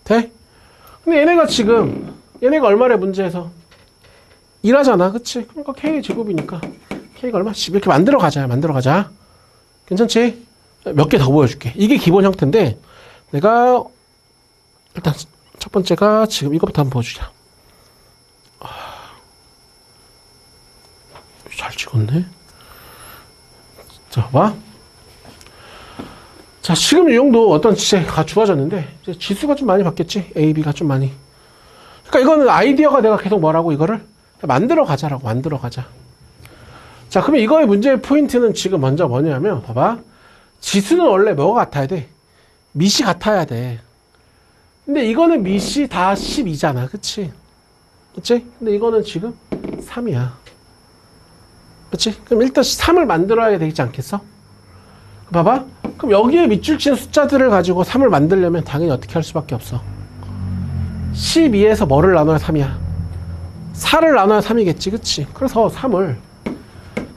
돼? 근데 얘네가 얼마래 문제에서? 1하잖아. 그치? 그러니까 K 제곱이니까. K가 얼마? 10 이렇게 만들어 가자. 괜찮지? 몇 개 더 보여줄게. 이게 기본 형태인데 내가 일단 첫 번째가 지금 이거부터 한번 보여주자. 잘 찍었네. 자, 봐봐. 자, 지금 이 정도 어떤 지체가 주어졌는데 이제 지수가 좀 많이 바뀌었지. A, B가 좀 많이. 그러니까 이거는 아이디어가 내가 계속 뭐라고 이거를 만들어 가자라고. 만들어 가자. 자, 그러면 이거의 문제의 포인트는 지금 먼저 뭐냐면 봐봐. 지수는 원래 뭐가 같아야 돼? 밑이 같아야 돼. 근데 이거는 밑이 다 12잖아. 그치? 그치? 근데 이거는 지금 3이야. 그치? 그럼 일단 3을 만들어야 되지 않겠어? 봐봐. 그럼 여기에 밑줄 친 숫자들을 가지고 3을 만들려면 당연히 어떻게 할 수밖에 없어. 12에서 뭐를 나눠야 3이야? 4를 나눠야 3이겠지. 그치? 그래서 3을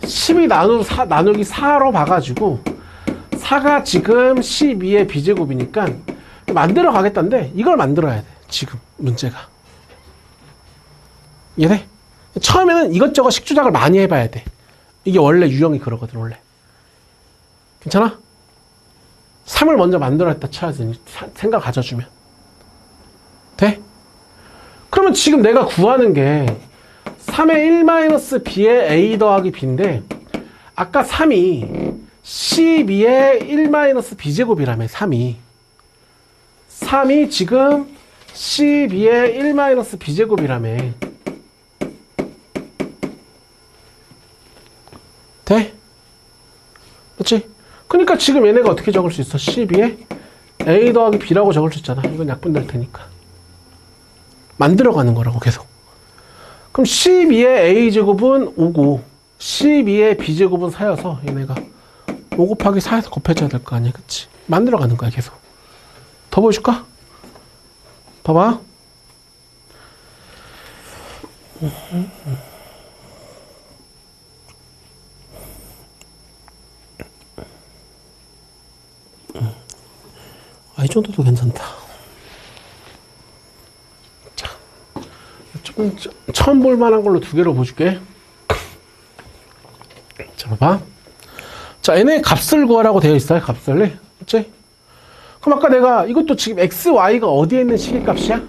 12 나누기 4로 봐가지고 4가 지금 12의 b제곱이니까 만들어 가겠다는데 이걸 만들어야 돼. 지금 문제가. 이해돼? 처음에는 이것저것 식조작을 많이 해봐야 돼. 이게 원래 유형이 그러거든 원래. 괜찮아? 3을 먼저 만들어야겠다 쳐야지. 생각 가져주면 돼? 그러면 지금 내가 구하는 게 3의 1-b의 a 더하기 b인데 아까 3이 12의 1-b제곱이라며. 3이 지금 12의 1-b제곱이라며. 돼? 그렇지? 그러니까 지금 얘네가 어떻게 적을 수 있어? 12에 a 더하기 b라고 적을 수 있잖아. 이건 약분될 테니까. 만들어가는 거라고 계속. 그럼 12의 a제곱은 5고 12의 b제곱은 4여서 얘네가 5 곱하기 4에서 곱해줘야 될 거 아니야. 그치? 만들어가는 거야 계속. 더 보여줄까? 봐봐. 이 정도도 괜찮다. 자, 조금 처음 볼 만한 걸로 두 개로 보여줄게. 자, 봐봐. 자, 얘네 값을 구하라고 되어 있어요. 값을. 그치? 그럼 아까 내가 이것도 지금 x, y가 어디에 있는 시계값이야?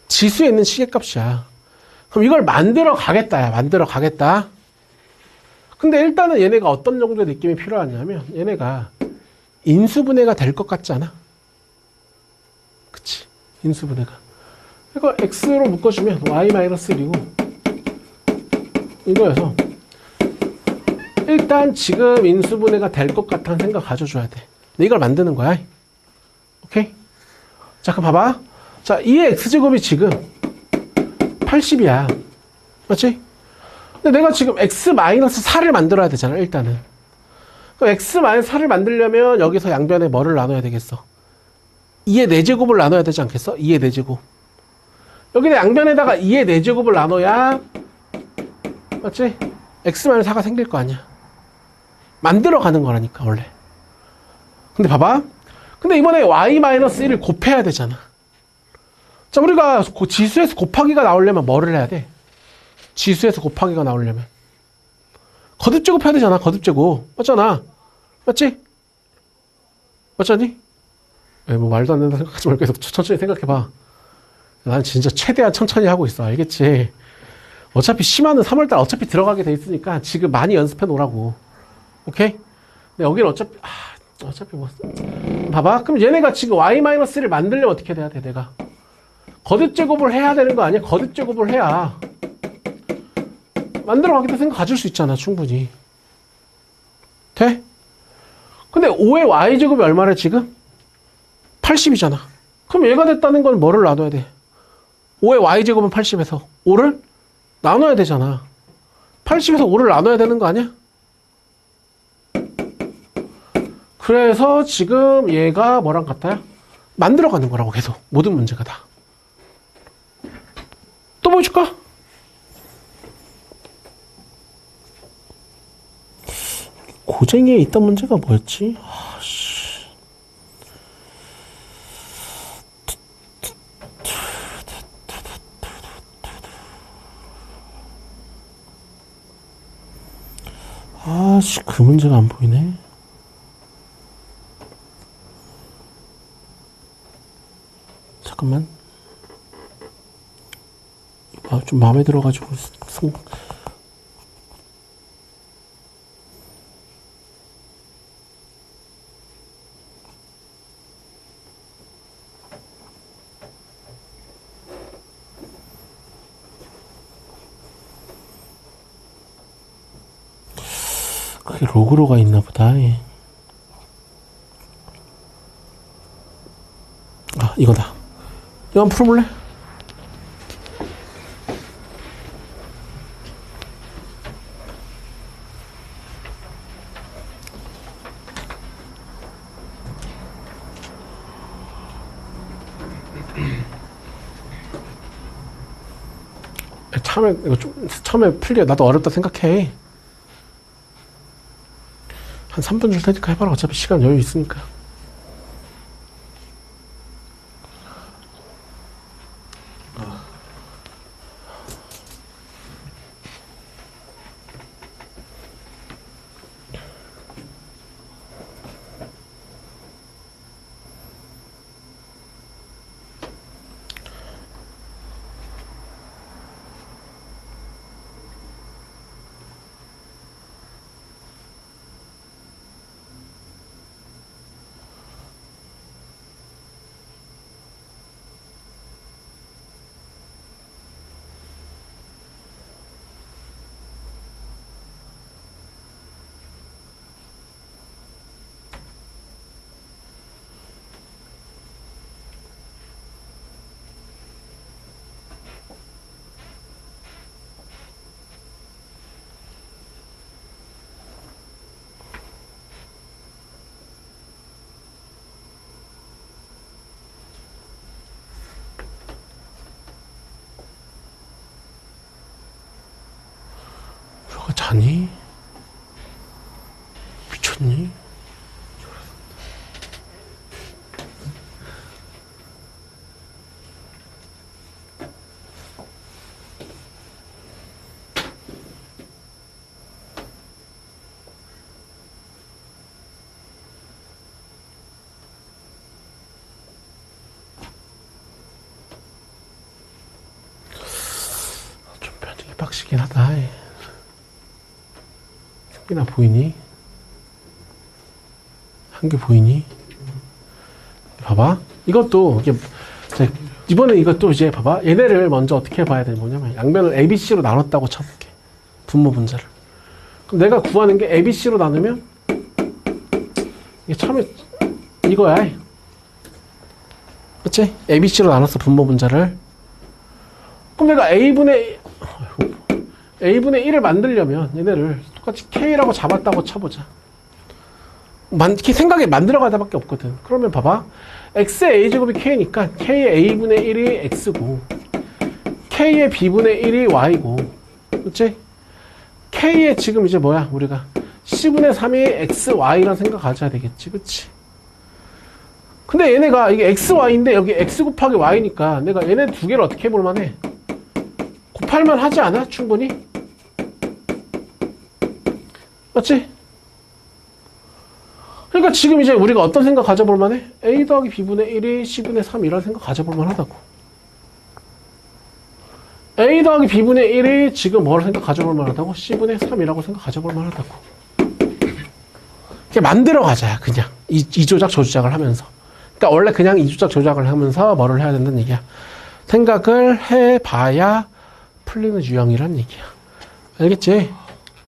지수에 있는 시계값이야. 그럼 이걸 만들어 가겠다야. 만들어 가겠다. 근데 일단은 얘네가 어떤 정도의 느낌이 필요하냐면 얘네가 인수분해가 될 것 같지 않아? 그치? 인수분해가. 이거 x로 묶어주면 y-1이고 이거여서 일단 지금 인수분해가 될 것 같다는 생각 가져줘야 돼. 근데 이걸 만드는 거야. 오케이? 자, 그럼 봐봐. 자, 2의 x제곱이 지금 80이야. 맞지? 근데 내가 지금 x-4를 만들어야 되잖아, 일단은. 그럼 x-4를 만들려면 여기서 양변에 뭐를 나눠야 되겠어? 2의 4제곱을 나눠야 되지 않겠어? 2의 4제곱. 여기다 양변에다가 2의 4제곱을 나눠야, 맞지? x-4가 생길 거 아니야. 만들어 가는 거라니까, 원래. 근데 봐봐. 근데 이번에 y-1을 곱해야 되잖아. 자, 우리가 지수에서 곱하기가 나오려면 뭐를 해야 돼? 지수에서 곱하기가 나오려면. 거듭제곱 해야 되잖아, 거듭제곱. 맞잖아. 맞지? 맞잖니? 뭐 말도 안 된다 생각하지 말고 계속 천천히 생각해봐. 난 진짜 최대한 천천히 하고 있어. 알겠지? 어차피 심화는 3월달 어차피 들어가게 돼 있으니까 지금 많이 연습해 놓으라고. 오케이? 근데 여기는 어차피 뭐. 봐봐. 그럼 얘네가 지금 y-를 만들려면 어떻게 돼야 돼, 내가? 거듭제곱을 해야 되는 거 아니야? 거듭제곱을 해야. 만들어 가겠다 생각 가질 수 있잖아, 충분히. 돼? 근데 5의 y제곱이 얼마래, 지금? 80이잖아. 그럼 얘가 됐다는 건 뭐를 나눠야 돼? 5의 y제곱은 80에서 5를 나눠야 되잖아. 80에서 5를 나눠야 되는 거 아니야? 그래서 지금 얘가 뭐랑 같아요? 만들어가는 거라고 계속. 모든 문제가 다. 또 보여줄까? 고쟁이에 있던 문제가 뭐였지? 아씨, 그 문제가 안 보이네. 잠깐만. 좀 마음에 들어가지고 그게 로그로가 있나 보다. 예. 아, 이거다. 이거 한번 풀어볼래? 처음에 이거 좀 처음에 풀려. 나도 어렵다 생각해. 한 3분 줄 테니까 해봐라. 어차피 시간 여유 있으니까. 자니? 미쳤니? 좀 편집이 빡시긴 하다. 나 보이니? 한 개 보이니? 봐봐. 이것도 이번에 이것도 이제 봐봐. 얘네를 먼저 어떻게 봐야 되는 거냐면 양변을 ABC로 나눴다고 쳐볼게. 분모 분자를. 그럼 내가 구하는 게 ABC로 나누면 이게 처음에 이거야. 그치? ABC로 나눴어. 분모 분자를. 그럼 내가 A분의 1을 만들려면 얘네를 똑같이 K라고 잡았다고 쳐보자. 생각에 만들어가다 밖에 없거든. 그러면 봐봐. X의 A제곱이 K니까 K의 A분의 1이 X고 K의 B분의 1이 Y고 그치? K의 지금 이제 뭐야? 우리가 C분의 3이 XY라는 생각 가져야 되겠지. 그치? 근데 얘네가 이게 XY인데 여기 X 곱하기 Y니까 내가 얘네 두 개를 어떻게 해볼 만해? 곱할만 하지 않아? 충분히? 맞지? 그러니까 지금 이제 우리가 어떤 생각 가져볼 만해? A 더하기 B분의 1이 C분의 3이라는 생각 가져볼 만하다고. A 더하기 B분의 1이 지금 뭐를 생각 가져볼 만하다고? C분의 3이라고 생각 가져볼 만하다고. 이렇게 만들어 가자야, 그냥. 이 조작, 조작을 하면서. 그러니까 원래 그냥 이 조작, 조작을 하면서 뭐를 해야 된다는 얘기야. 생각을 해봐야 풀리는 유형이란 얘기야. 알겠지?